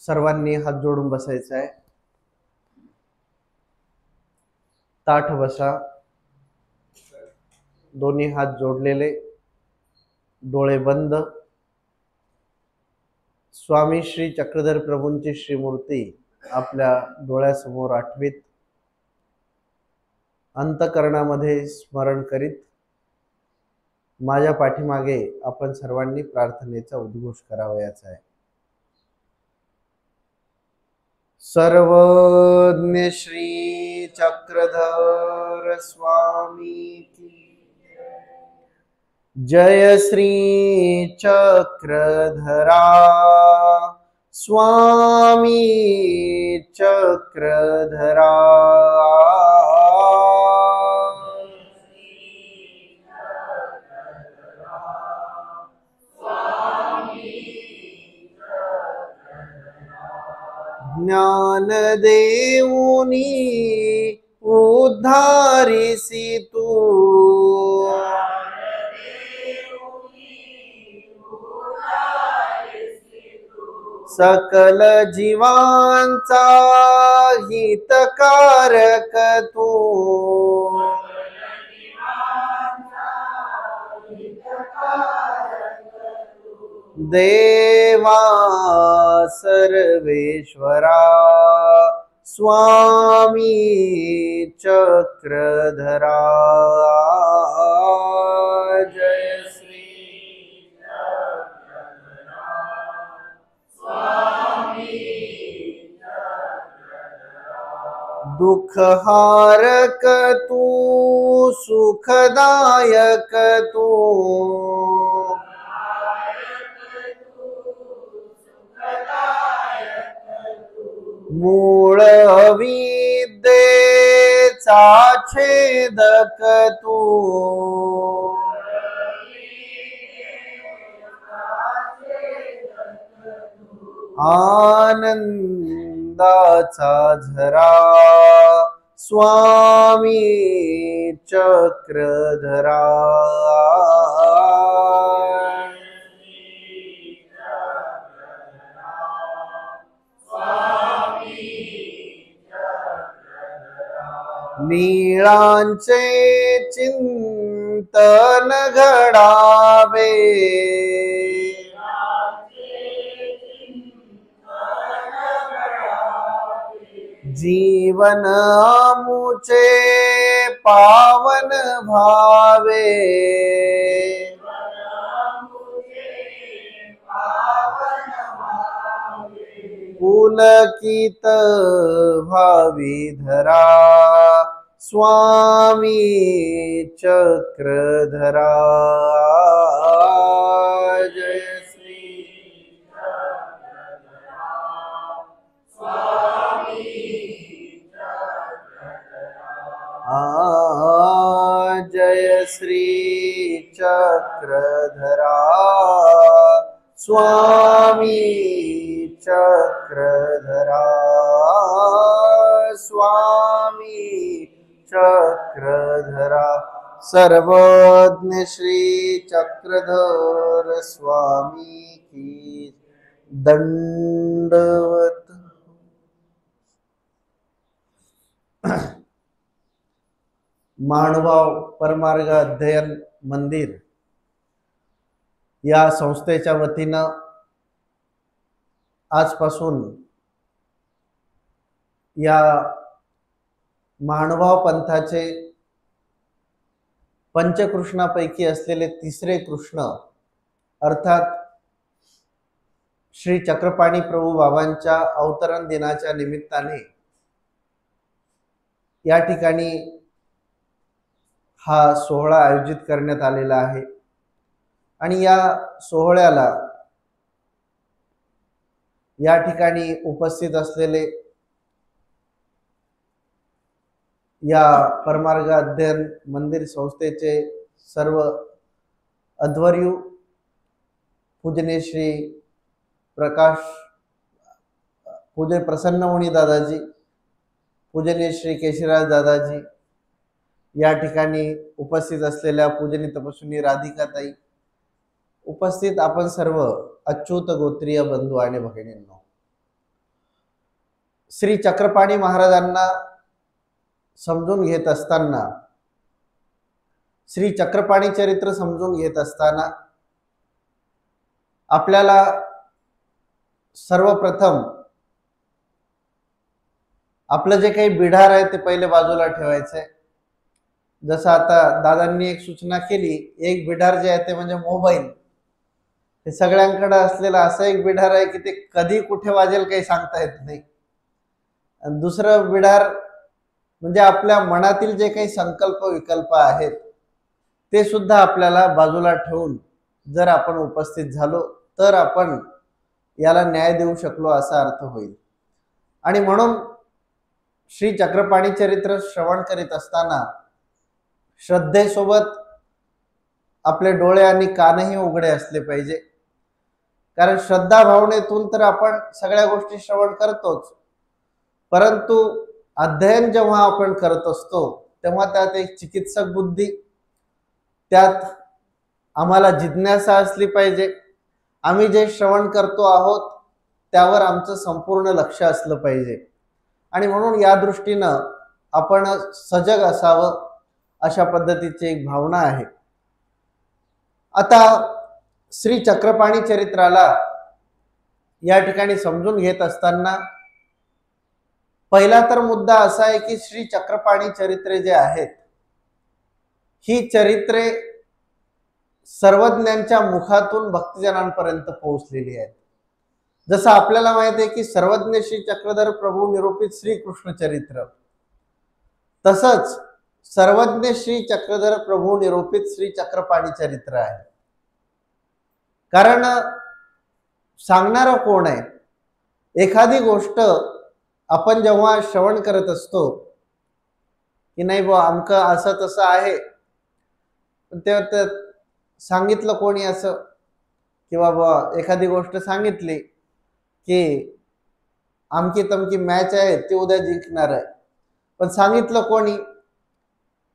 सर्वांनी हात जोडून बसायचं आहे। ताठ बसा, दोन्ही हात जोडलेले, डोळे बंद। स्वामी श्री चक्रधर प्रभूंची श्रीमूर्ती आपल्या डोळ्यासमोर आठवीत, अंतकरणामध्ये स्मरण करीत माझ्या पाठीमागे आपण सर्वांनी प्रार्थनेचा उद्घोष करावयाचा आहे। सर्वज्ञ श्री चक्रधर स्वामी की जय। श्री चक्रधरा स्वामी चक्रधरा। ज्ञान देऊनी उद्धारिसी तू, सकल जीवांचा हितकारक तू। देवा सर्वेश्वरा स्वामी चक्रधरा। जय श्री चक्रधरा स्वामी चक्रधरा। दुख हारक तू, सुखदायक तू, मूळ विद्येचा छेदक तू, आनंदाचा झरा स्वामी चक्रधरा। लीळांचे चिंतन घडावे, जीवन आमुचे पावन भावे, पुलकित भावी धरा स्वामी चक्रधरा। जय श्री चक्रधरा स्वामी चक्रधरा। जय श्री चक्रधरा स्वामी चक्रधरा स्वामी चक्रधरा। सर्वज्ञ श्री चक्रधर स्वामी की दंडवत। महानुभाव परमार्ग अध्ययन मंदिर या संस्थेच्या वतीनं आजपासून या महानुभाव पंथाचे पंचकृष्णापैकी असलेले तिसरे कृष्ण अर्थात श्री चक्रपाणी प्रभू बाबांच्या अवतरण दिनाच्या निमित्ताने या ठिकाणी हा सोहळा आयोजित करण्यात आलेला आहे। आणि या सोहळ्याला या ठिकाणी उपस्थित असलेले या परमार्ग अध्ययन मंदिर संस्थेचे सर्व अध्वर्यू पूजनीय श्री प्रकाश पूज्य प्रसन्नमुनी दादाजी, पूजनीय श्री केशीराज दादाजी, या ठिकाणी उपस्थित असलेल्या पूजनीय तपस्विनी राधिकाताई, उपस्थित आपण सर्व अच्युत गोत्रीय बंधू आणि भगिनींनो, श्री चक्रपाणी महाराजांना समजून घेत असताना, श्री चक्रपाणी चरित्र समजून घेत असताना आपल्याला सर्वप्रथम आपलं जे काही बिढार आहे ते पहिले बाजूला ठेवायचंय. जसं आता दादांनी एक सूचना केली, एक बिढार जे आहे ते म्हणजे मोबाईल. हे सगळ्यांकडे असलेला असं एक बिढार आहे की ते कधी कुठे वाजेल काही सांगता येत नाही. आणि दुसरं बिढार म्हणजे आपल्या मनातील जे काही संकल्प विकल्प आहेत ते सुद्धा आपल्याला बाजूला ठेवून जर आपण उपस्थित झालो तर आपण याला न्याय देऊ शकलो असा अर्थ होईल. आणि म्हणून श्री चक्रपाणी चरित्र श्रवण करीत असताना श्रद्धेसोबत आपले डोळे आणि कानही उघडे असले पाहिजे. कारण श्रद्धा भावनेतून तर आपण सगळ्या गोष्टी श्रवण करतोच, परंतु अध्ययन जेव्हा आपण करत असतो तेव्हा त्यात एक चिकित्सक बुद्धी, त्यात आम्हाला जिज्ञासा असली पाहिजे. आम्ही जे श्रवण करतो आहोत त्यावर आमचं संपूर्ण लक्ष असलं पाहिजे. आणि म्हणून या दृष्टीनं आपण सजग असावं अशा पद्धतीची एक भावना आहे. आता श्री चक्रपाणी चरित्राला या ठिकाणी समजून घेत असताना पहिला तर मुद्दा असा आहे की श्री चक्रपाणी चरित्रे जे आहेत ही चरित्रे सर्वज्ञांच्या मुखातून भक्तजनांपर्यंत पोहोचलेली आहेत. जसं आपल्याला माहिती आहे की सर्वज्ञ श्री चक्रधर प्रभू निरूपित श्री कृष्ण चरित्र, तसंच सर्वज्ञ श्री चक्रधर प्रभू निरूपित श्री चक्रपाणी चरित्र आहे. कारण सांगणारा कोण आहे? एखादी गोष्ट आपण जेव्हा श्रवण करत असतो की नाही बुवा आमकं असं तसं आहे, ते सांगितलं कोणी असं, किंवा बुवा एखादी गोष्ट सांगितली की आमकी तमकी मॅच आहे ती उद्या जिंकणार आहे, पण सांगितलं कोणी?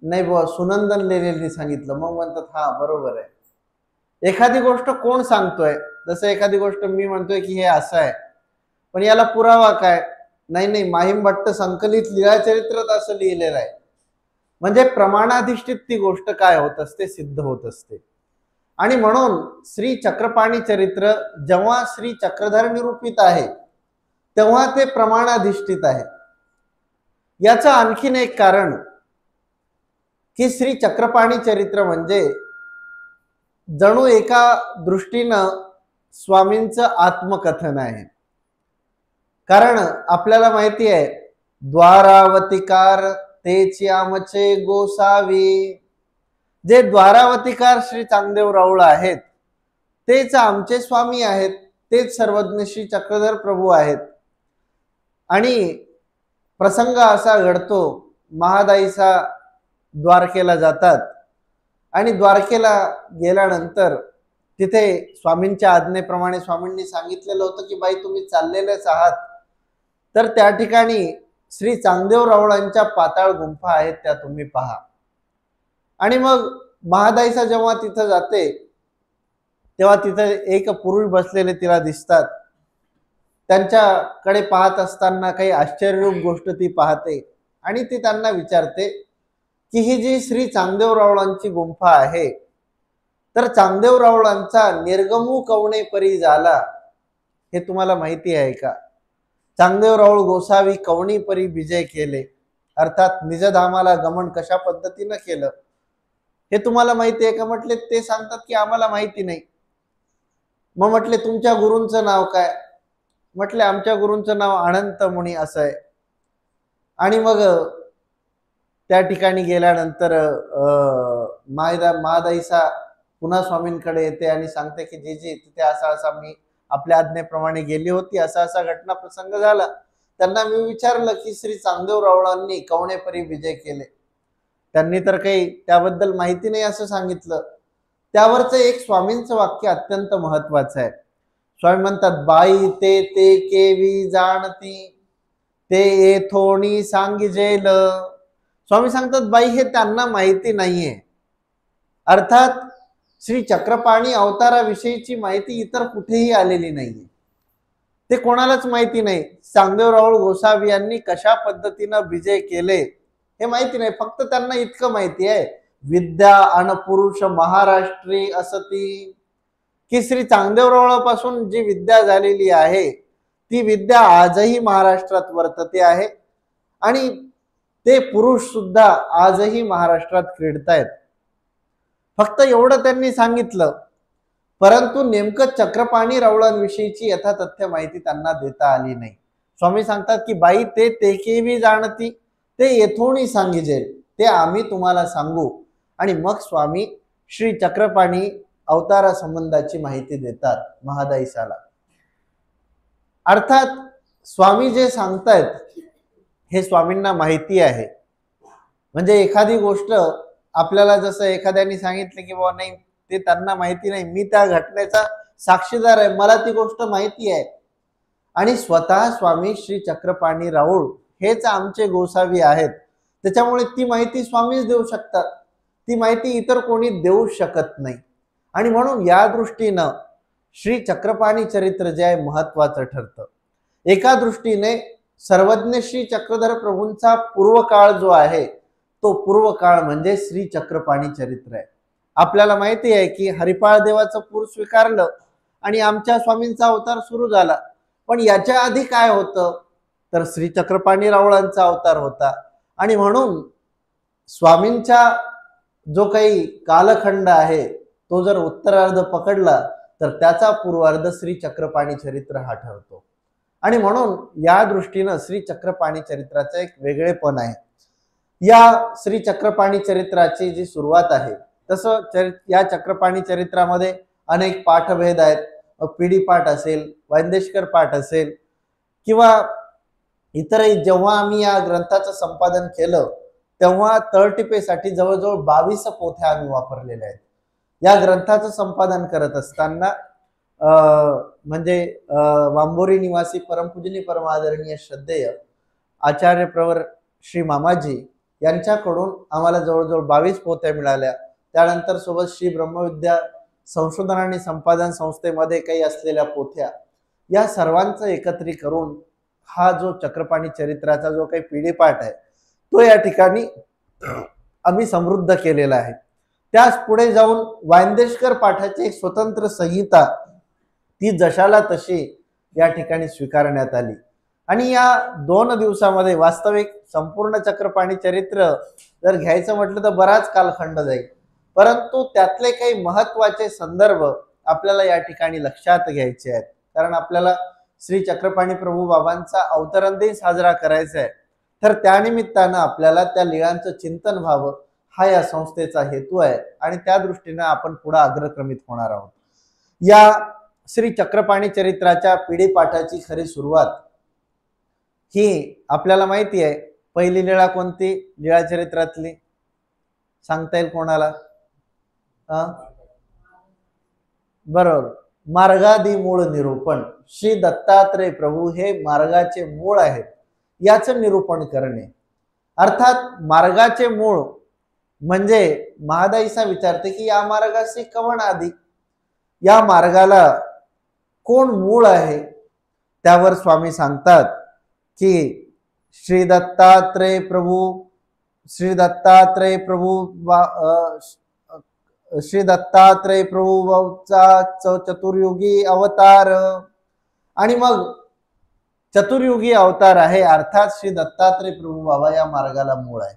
नाही बुवा सुनंदन लेलेंनी सांगितलं. मग म्हणतात हा बरोबर आहे. एखादी गोष्ट कोण सांगतोय? जसं एखादी गोष्ट मी म्हणतोय की हे असं आहे, पण याला पुरावा काय? नाही माहिम भट्ट संकलित लीळाचरित्रात असं लिहिलेलं आहे. म्हणजे प्रमाणाधिष्ठित ती गोष्ट काय होत असते? सिद्ध होत असते. आणि म्हणून श्री चक्रपाणी चरित्र जेव्हा श्री चक्रधर निरूपित आहे तेव्हा ते प्रमाणाधिष्ठित आहे. याचं आणखीन एक कारण की श्री चक्रपाणी चरित्र म्हणजे जणू एका दृष्टीनं स्वामींचं आत्मकथन आहे. कारण आपल्याला माहिती आहे द्वारावतीकार तेची आमचे गोसावी. जे द्वारावतीकार श्री चांगदेव राऊळ आहेत तेच आमचे स्वामी आहेत, तेच सर्वज्ञ श्री चक्रधर प्रभू आहेत. आणि प्रसंग असा घडतो, महादाईचा द्वारकेला जातात आणि द्वारकेला गेल्यानंतर तिथे स्वामींच्या आज्ञेप्रमाणे स्वामींनी सांगितलेलं होतं की बाई तुम्ही चाललेलेच आहात तर त्या ठिकाणी श्री चांगदेव राऊळांच्या पाताळ गुंफा आहेत त्या तुम्ही पहा. आणि मग महादाईचा जेव्हा तिथं जाते तेव्हा तिथे एक पुरुष बसलेले तिला दिसतात. त्यांच्याकडे पाहत असताना काही आश्चर्यरूप गोष्ट ती पाहते आणि ती त्यांना विचारते की ही जी श्री चांगदेव राऊळांची गुंफा आहे तर चांगदेव राऊळांचा निर्गमू कवणे परी झाला हे तुम्हाला माहिती आहे का? चांगदेव राऊळ गोसावी कवणी परी विजय केले, अर्थात निजधामाला गमन कशा पद्धतीनं केलं हे तुम्हाला माहिती आहे का? म्हटले ते सांगतात की आम्हाला माहिती नाही. मग म्हटले तुमच्या गुरूंचं नाव काय? म्हटले आमच्या गुरूंचं नाव अनंत मुनी असं आहे. आणि मग त्या ठिकाणी गेल्यानंतर महादाईसा पुन्हा स्वामींकडे येते आणि सांगते की जी तिथे असा मी आपल्या आज्ञेप्रमाणे गेली होती, असा घटना प्रसंग झाला. त्यांना मी विचारलं की श्री चांगदेव राऊळांनी कवणेपरी विजय केले, त्यांनी तर काही त्याबद्दल माहिती नाही असं सांगितलं. त्यावरचं एक स्वामींचं वाक्य अत्यंत महत्वाचं आहे. स्वामी म्हणतात बाई ते केवी जाणती ते येथोणी सांगिजेल. स्वामी सांगतात बाई हे त्यांना माहिती नाहीये. अर्थात श्री चक्रपाणी अवताराविषयीची माहिती इतर कुठेही आलेली नाहीये. ते कोणालाच माहिती नाही. चांगदेव राऊळ गोसावी यांनी कशा पद्धतीनं विजय केले हे माहिती नाही. फक्त त्यांना इतकं माहिती आहे, विद्या अन पुरुष महाराष्ट्री असती, की श्री चांगदेवरावापासून जी विद्या झालेली आहे ती विद्या आजही महाराष्ट्रात वर्तते आहे आणि ते पुरुष सुद्धा आजही महाराष्ट्रात क्रीडतायत. फक्त एवढं त्यांनी सांगितलं, परंतु नेमकं चक्रपाणी रावळांविषयीची यथातथ्य माहिती त्यांना देता आली नाही. स्वामी सांगतात की बाई ते तेकेवी जाणती, ते येथोनी सांगिजे, ते आम्ही तुम्हाला सांगू. आणि मग स्वामी श्री चक्रपाणी अवतारा संबंधाची माहिती देतात महादाईसाला. अर्थात स्वामी जे सांगतायत हे स्वामींना माहिती आहे. म्हणजे एखादी गोष्ट आपल्याला जसं एखाद्याने सांगितलं की बाबा नाही ते त्यांना माहिती नाही, मी त्या घटनेचा साक्षीदार आहे, मला ती गोष्ट माहिती आहे. आणि स्वतः स्वामी श्री चक्रपाणी राऊळ हेच आमचे गोसावी आहेत, त्याच्यामुळे ती माहिती स्वामीच देऊ शकतात. ती माहिती इतर कोणी देऊ शकत नाही. आणि म्हणून या दृष्टीनं श्री चक्रपाणी चरित्र जे आहे महत्वाचं ठरतं. एका दृष्टीने सर्वज्ञ श्री चक्रधर प्रभूंचा पूर्वकाळ जो आहे तो पूर्वकाळ म्हणजे श्री चक्रपाणी चरित्र आहे. आपल्याला माहिती आहे की हरिपाळ देवाचं पूर स्वीकारलं आणि आमच्या स्वामींचा अवतार सुरू झाला. पण याच्या आधी काय होतं तर श्री चक्रपाणी रावळांचा अवतार होता. आणि म्हणून स्वामींचा जो काही कालखंड आहे तो जर उत्तरार्ध पकडला तर त्याचा पूर्वार्ध श्री चक्रपाणी चरित्र हा ठरतो. आणि म्हणून या दृष्टीनं श्री चक्रपाणी चरित्राचं एक वेगळेपण आहे. या श्री चक्रपाणी चरित्राची जी सुरुवात आहे तसं या चक्रपाणी चरित्रामध्ये अनेक पाठभेद आहेत. पिढी पाठ असेल, वांदेशकर पाठ असेल किंवा इतरही. जेव्हा आम्ही या ग्रंथाचं संपादन केलं तेव्हा तळटिपेसाठी जवळजवळ 22 पोथ्या आम्ही वापरलेल्या आहेत. या ग्रंथाचं संपादन करत असताना म्हणजे वांबोरी निवासी परमपूजनीय परमादरणीय श्रद्धेय आचार्य प्रवर श्री मामाजी यांच्याकडून आम्हाला जवळजवळ 22 पोथ्या मिळाल्या. त्यानंतर सोबत श्री ब्रह्मविद्या संशोधन आणि संपादन संस्थेमध्ये काही असलेल्या पोथ्या, या सर्वांचं एकत्रित करून हा जो चक्रपाणी चरित्राचा जो काही पिढीपाठ आहे तो या ठिकाणी आम्ही समृद्ध केलेला आहे. त्याच पुढे जाऊन वांदेशकर पाठाची एक स्वतंत्र संहिता ती जशाला तशी या ठिकाणी स्वीकारण्यात आली. आणि या 2 दिवसामध्ये वास्तविक संपूर्ण चक्रपाणी चरित्र जर घ्यायचं म्हटलं तर बराच कालखंड जाईल, परंतु त्यातले काही महत्वाचे संदर्भ आपल्याला या ठिकाणी लक्षात घ्यायचे आहेत. कारण आपल्याला श्री चक्रपाणी प्रभू बाबांचा अवतरण दिन साजरा करायचा आहे, तर त्यानिमित्तानं आपल्याला त्या लीळांचं चिंतन व्हावं हा या संस्थेचा हेतू आहे. आणि त्या दृष्टीनं आपण पुढे अग्रक्रमित होणार आहोत. या श्री चक्रपाणी चरित्राच्या पिढीपाठाची खरी सुरुवात ही आपल्याला माहिती आहे. पहिली लीळा कोणती लीळा चरित्रातली सांगता येईल कोणाला? बरोबर, मार्गादी मूळ निरूपण. श्री दत्तात्रय प्रभू हे मार्गाचे मूळ आहेत याचं निरूपण करणे. अर्थात मार्गाचे मूळ म्हणजे महादाईसा विचारते की या मार्गाशी कवण आधी, या मार्गाला कोण मूळ आहे. त्यावर स्वामी सांगतात की श्री दत्तात्रय प्रभू श्री दत्तात्रय प्रभूचा चतुर्युगी अवतार. आणि मग चतुर्युगी अवतार आहे अर्थात श्री दत्तात्रय प्रभू बाबा या मार्गाला मूळ आहे.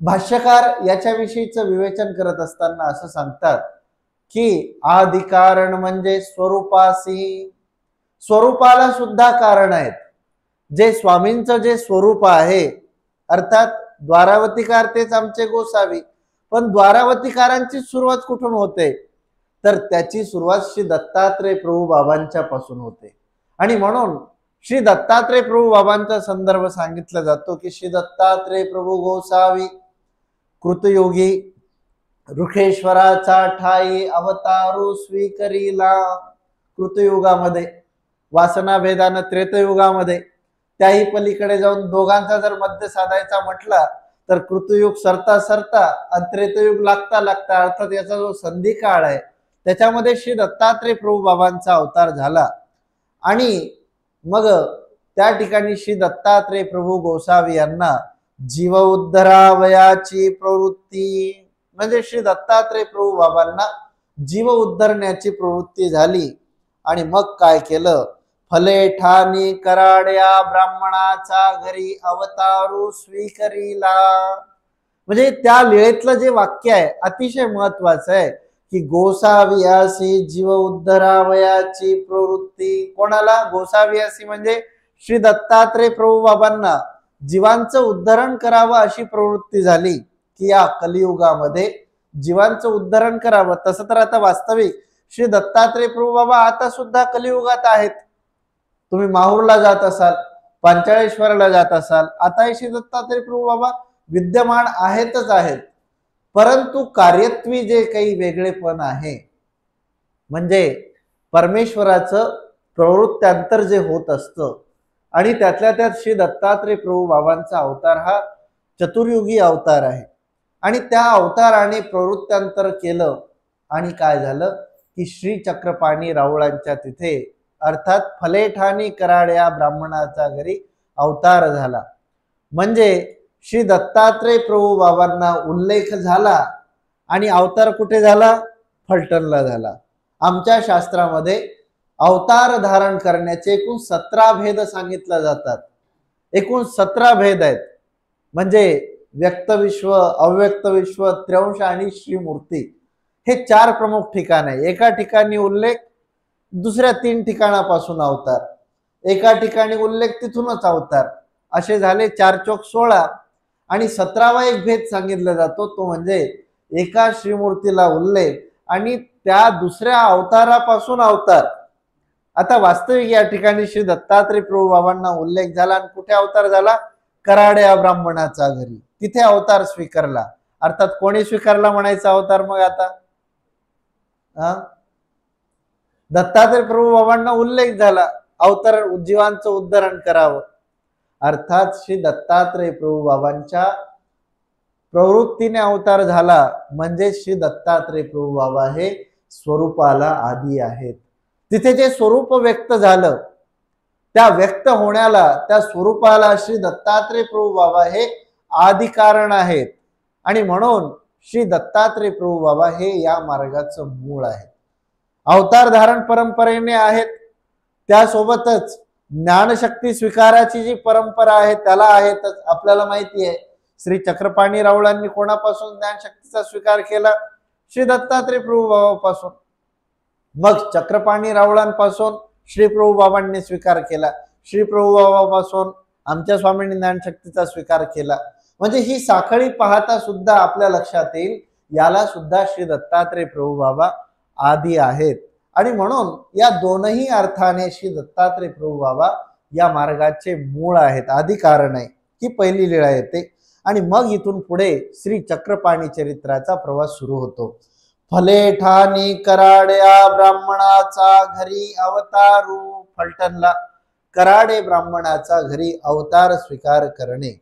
भाष्यकार याच्याविषयीचं विवेचन करत असताना असं सांगतात की आदिकारण म्हणजे स्वरूपासी, स्वरूपाला सुद्धा कारण आहेत. जे स्वामींचं जे स्वरूप आहे अर्थात द्वारावतीकार तेच आमचे गोसावी, पण द्वारावतीकारांची सुरुवात कुठून होते तर त्याची सुरुवात श्री दत्तात्रय प्रभू बाबांच्या पासून होते. आणि म्हणून श्री दत्तात्रय प्रभू बाबांचा संदर्भ सांगितला जातो की श्री दत्तात्रय प्रभू गोसावी कृतयोगी रुखेश्वराचा ठाई अवतारू स्वीकरीला. कृतयुगामध्ये वासना भेदानं त्रेतयुगामध्ये, त्याही पलीकडे जाऊन दोघांचा जर मध्य साधायचा म्हटला तर कृतयुग सरता सरता आणि त्रेतयुग लागता लागता अर्थात याचा जो संधी काळ आहे त्याच्यामध्ये श्री दत्तात्रय प्रभू बाबांचा अवतार झाला. आणि मग त्या ठिकाणी श्री दत्तात्रय प्रभू गोसावी यांना जीव उद्धरावयाची प्रवृत्ती, म्हणजे श्री दत्तात्रय प्रभू बाबांना जीव उद्धरण्याची प्रवृत्ती झाली. आणि मग काय केलं, फले ठाणी कराड्या ब्राह्मणाचा घरी अवतारू स्वीकरीला. म्हणजे त्या लीळेतलं जे वाक्य आहे अतिशय महत्वाचं आहे की गोसावियासी जीव उद्धरावयाची प्रवृत्ती. कोणाला? गोसावियासी म्हणजे श्री दत्तात्रय प्रभू बाबांना जीवांचं उद्धरण करावं अशी प्रवृत्ती झाली की या कलियुगामध्ये जीवांचं उद्धरण करावं. तसं तर आता वास्तविक श्री दत्तात्रय प्रभू बाबा आता सुद्धा कलियुगात आहेत. तुम्ही माहूरला जात असाल, पांचाळेश्वरला जात असाल, आता श्री दत्तात्रय प्रभू बाबा विद्यमान आहेतच आहेत. परंतु कार्यत्वी जे काही वेगळेपण आहे, म्हणजे परमेश्वराचं प्रवृत्त्यांतर जे होत असतं आणि त्यातल्या त्यात श्री दत्तात्रय प्रभू बाबांचा अवतार हा चतुर्युगी अवतार आहे. आणि त्या अवताराने प्रवृत्त्यांतर केलं आणि काय झालं की श्री चक्रपाणी राऊळांच्या तिथे अर्थात फलेठाणी कराड्या ब्राह्मणाचा घरी अवतार झाला. म्हणजे श्री दत्तात्रय प्रभू बाबांना उल्लेख झाला आणि अवतार कुठे झाला? फलटणला झाला. आमच्या शास्त्रामध्ये अवतार धारण करण्याचे एकूण 17 भेद सांगितले जातात. एकूण 17 भेद आहेत. म्हणजे व्यक्त विश्व, अव्यक्त विश्व, त्र्यंश आणि श्रीमूर्ती हे 4 प्रमुख ठिकाण आहे. एका ठिकाणी उल्लेख, दुसऱ्या 3 ठिकाणापासून अवतार, एका ठिकाणी उल्लेख, तिथूनच अवतार, असे झाले 4 चौक 16. आणि 17वा एक भेद सांगितला जातो, तो म्हणजे एका श्रीमूर्तीला उल्लेख आणि त्या दुसऱ्या अवतारापासून अवतार. आता वास्तविक या ठिकाणी श्री दत्तात्रय प्रभू बाबांना उल्लेख झाला आणि कुठे अवतार झाला? कराड्या ब्राह्मणाचा घरी, तिथे अवतार स्वीकारला. अर्थात कोणी स्वीकारला म्हणायचा अवतार? मग आता दत्तात्रय प्रभू बाबांना उल्लेख झाला, अवतार जीवांचं उद्धरण करावं. अर्थात श्री दत्तात्रय प्रभू बाबांच्या प्रवृत्तीने अवतार झाला. म्हणजे श्री दत्तात्रय प्रभू बाबा हे स्वरूपाला आदी आहेत. तिथे जे स्वरूप व्यक्त झालं, त्या व्यक्त होण्याला, त्या स्वरूपाला श्री दत्तात्रय प्रभू बाबा हे आदी कारण आहेत. आणि म्हणून श्री दत्तात्रय प्रभू बाबा हे या मार्गाचं मूळ आहे. अवतार धारण परंपरेने आहेत, त्यासोबतच ज्ञानशक्ती स्वीकाराची जी परंपरा आहे त्याला आहेतच. आपल्याला माहिती आहे श्री चक्रपाणी राऊळांनी कोणापासून ज्ञानशक्तीचा स्वीकार केला? श्री दत्तात्रय प्रभू बाबापासून. मग चक्रपाणी राऊळांपासून श्री प्रभू बाबांनी स्वीकार केला, श्री प्रभू बाबापासून आमच्या स्वामींनी ज्ञानशक्तीचा स्वीकार केला. म्हणजे ही साखळी पाहता सुद्धा आपल्या लक्षात येईल याला सुद्धा श्री दत्तात्रय प्रभू बाबा आदी आहेत. आणि म्हणून या दोनही अर्थाने श्री दत्तात्रय प्रभू बाबा या मार्गाचे मूळ आहेत, आदी कारण आहे. ही पहिली लीळा येते. आणि मग इथून पुढे श्री चक्रपाणी चरित्राचा प्रवास सुरू होतो. फले ठाणी कराड्या ब्राह्मणाचा घरी अवतारू. फलटणला कराडे ब्राह्मणाचा घरी अवतार स्वीकार करणे.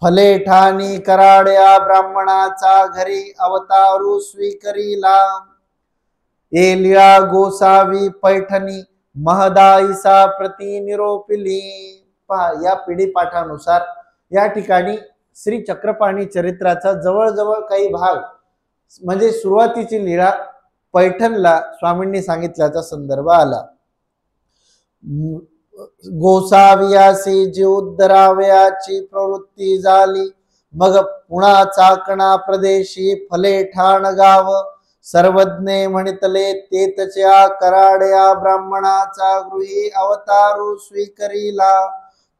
फले ठाणी कराड्या ब्राह्मणाचा घरी अवतारू स्वीकरीला. ए लीळा गोसावी पैठणी महदाईसा प्रति निरोपिली. पहा, या पिढी पाठानुसार या ठिकाणी श्री चक्रपाणी चरित्राचा जवळजवळ काही भाग, म्हणजे सुरुवातीची लीळा पैठणला स्वामींनी सांगितल्याचा संदर्भ आला. गोसावियासी जीव उद्धरावयाची प्रवृत्ती झाली. मग पुणा चाकणा प्रदेशी फले ठाण गाव. सर्वज्ञे म्हणितले तेतच्या कराड्या ब्राह्मणाचा गृही अवतारू स्वीकरीला.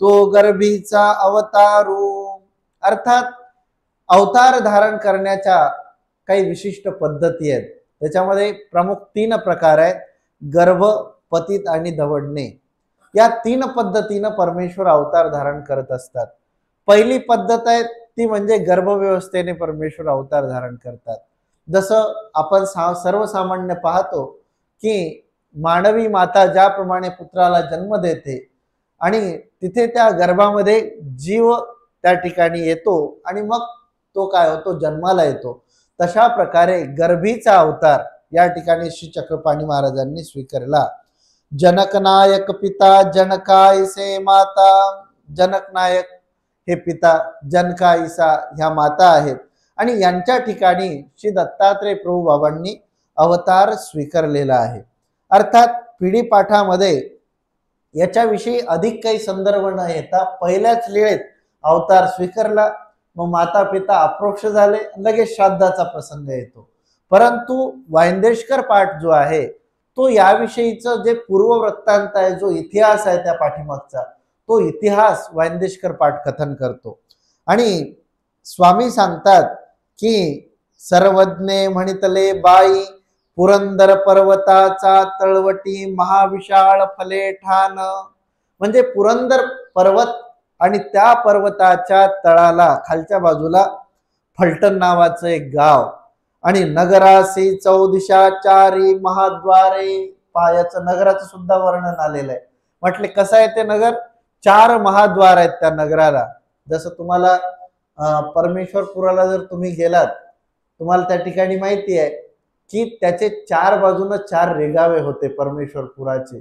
तो गर्भीचा अवतारू. अर्थात अवतार धारण करण्याच्या काही विशिष्ट पद्धती आहेत. त्याच्यामध्ये प्रमुख 3 प्रकार आहेत: गर्भ, पतित आणि दवडणे. या 3 पद्धतीनं परमेश्वर अवतार धारण करत असतात. पहिली पद्धत आहे ती म्हणजे गर्भव्यवस्थेने परमेश्वर अवतार धारण करतात. जसं आपण सर्वसामान्य पाहतो की मानवी माता ज्याप्रमाणे पुत्राला जन्म देते आणि तिथे त्या गर्भामध्ये जीव त्या ठिकाणी येतो आणि मग तो काय होतो? जन्माला येतो. तशा प्रकारे गर्भीचा अवतार या ठिकाणी श्री चक्रपाणी महाराजांनी स्वीकारला. जनकनायक पिता जनकाईसे माता. जनकनायक हे पिता, जनकाईसा ह्या माता आहेत आणि यांच्या ठिकाणी श्री दत्तात्रय प्रभू बाबांनी अवतार स्वीकारलेला आहे. अर्थात पिढी पाठामध्ये याच्याविषयी अधिक काही संदर्भ न येता पहिल्याच लीळेत अवतार स्वीकारला, मग माता पिता अप्रोक्ष झाले, लगेच श्राद्धाचा प्रसंग येतो. परंतु वाइंदेशकर पाठ जो आहे तो याविषयीचं जे पूर्ववृत्तांत आहे, जो इतिहास आहे त्या पाठीमागचा, तो इतिहास वाइंदेशकर पाठ कथन करतो. आणि स्वामी सांगतात की सर्वज्ञे म्हणितले बाई, पुरंदर पर्वताचा तळवटी महाविशाळ फले ठाण. म्हणजे पुरंदर पर्वत आणि त्या पर्वताच्या तळाला खालच्या बाजूला फलटण नावाचं एक गाव आणि नगरासी चौदिशा चारी महाद्वारे. याचं नगराचं सुद्धा वर्णन आलेलं आहे. म्हटले कसं आहे ते नगर? 4 महाद्वार आहेत त्या नगराला. जसं तुम्हाला परमेश्वरपुराला जर तुम्ही गेलात, तुम्हाला त्या ठिकाणी माहिती आहे की त्याचे 4 बाजूने 4 रेगावे होते परमेश्वरपुराचे,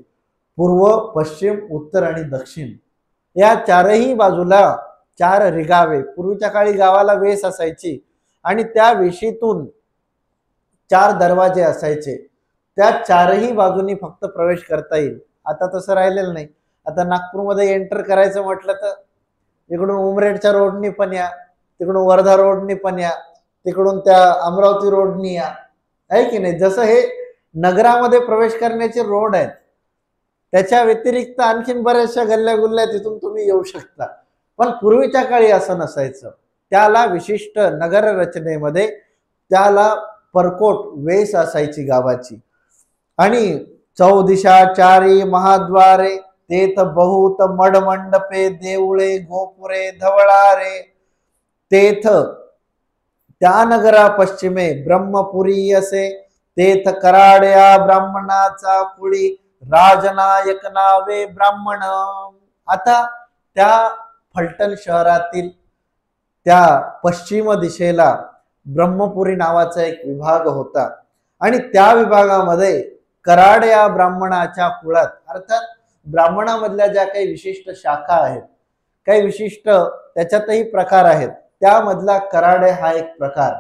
पूर्व, पश्चिम, उत्तर आणि दक्षिण. या 4ही बाजूला 4 रेगावे. पूर्वीच्या काळी गावाला वेस असायची आणि त्या वेशीतून 4 दरवाजे असायचे. त्या 4ही बाजूनी फक्त प्रवेश करता येईल. आता तसं राहिलेलं नाही. आता नागपूरमध्ये एंटर करायचं म्हटलं तर इकडून उमरेडच्या रोडनी पण या, तिकडून वर्धा रोडनी पण या, तिकडून त्या अमरावती रोडनी या, आहे की नाही? जसं हे नगरामध्ये प्रवेश करण्याचे रोड आहेत, त्याच्या व्यतिरिक्त आणखीन बऱ्याचशा गल्ल्या गुल्ल्या तिथून तुम्ही येऊ शकता. पण पूर्वीच्या काळी असं नसायचं. त्याला विशिष्ट नगर रचनेमध्ये त्याला परकोट वेस असायची गावाची. आणि चौदिशा चारी महाद्वारे, तेथ बहुत मडमंडपे देवळे गोपुरे धवळारे. तेथ त्या नगरा पश्चिमे ब्रह्मपुरी असे, तेथ कराड्या ब्राह्मणाचा कुळी राजनायक नावे ब्राह्मण. आता त्या फलटण शहरातील त्या पश्चिम दिशेला ब्रह्मपुरी नावाचा एक विभाग होता आणि त्या विभागामध्ये कराड या ब्राह्मणाच्या कुळात, अर्थात ब्राह्मणामधल्या ज्या काही विशिष्ट शाखा आहेत, काही विशिष्ट त्याच्यातही प्रकार आहेत, त्यामधला कराडे हा एक प्रकार,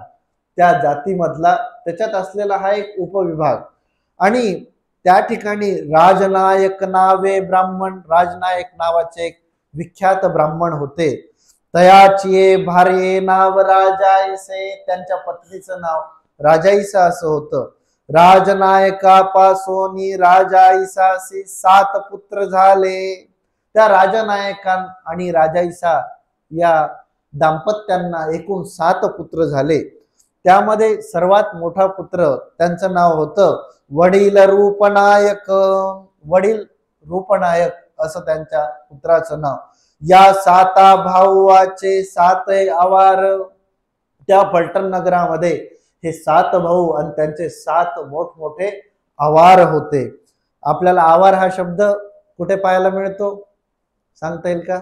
त्या जातीमधला त्याच्यात असलेला हा एक उपविभाग. आणि त्या ठिकाणी राजनायक नावे ब्राह्मण, राजनायक नावाचे एक विख्यात ब्राह्मण होते. तयाची भार्ये नाव राजाईसे, त्यांच्या पत्नीचं नाव राजाईसा असं होतं. राजनायकापासून राजाईसासी 7 पुत्र झाले. त्या राजनायकां आणि राजाईसा या दाम्पत्यांना एकूण 7 पुत्र झाले. त्यामध्ये सर्वात मोठा पुत्र, त्यांचं नाव होतं वडील रूपनायक. वडील रूपनायक असं त्यांच्या पुत्राचं नाव. या 7 भाऊचे 7 आवार. त्या फलटण नगरामध्ये हे 7 भाऊ आणि त्यांचे 7 मोठमोठे आवार होते. आपल्याला आवार हा शब्द कुठे पाहायला मिळतो सांगता येईल का?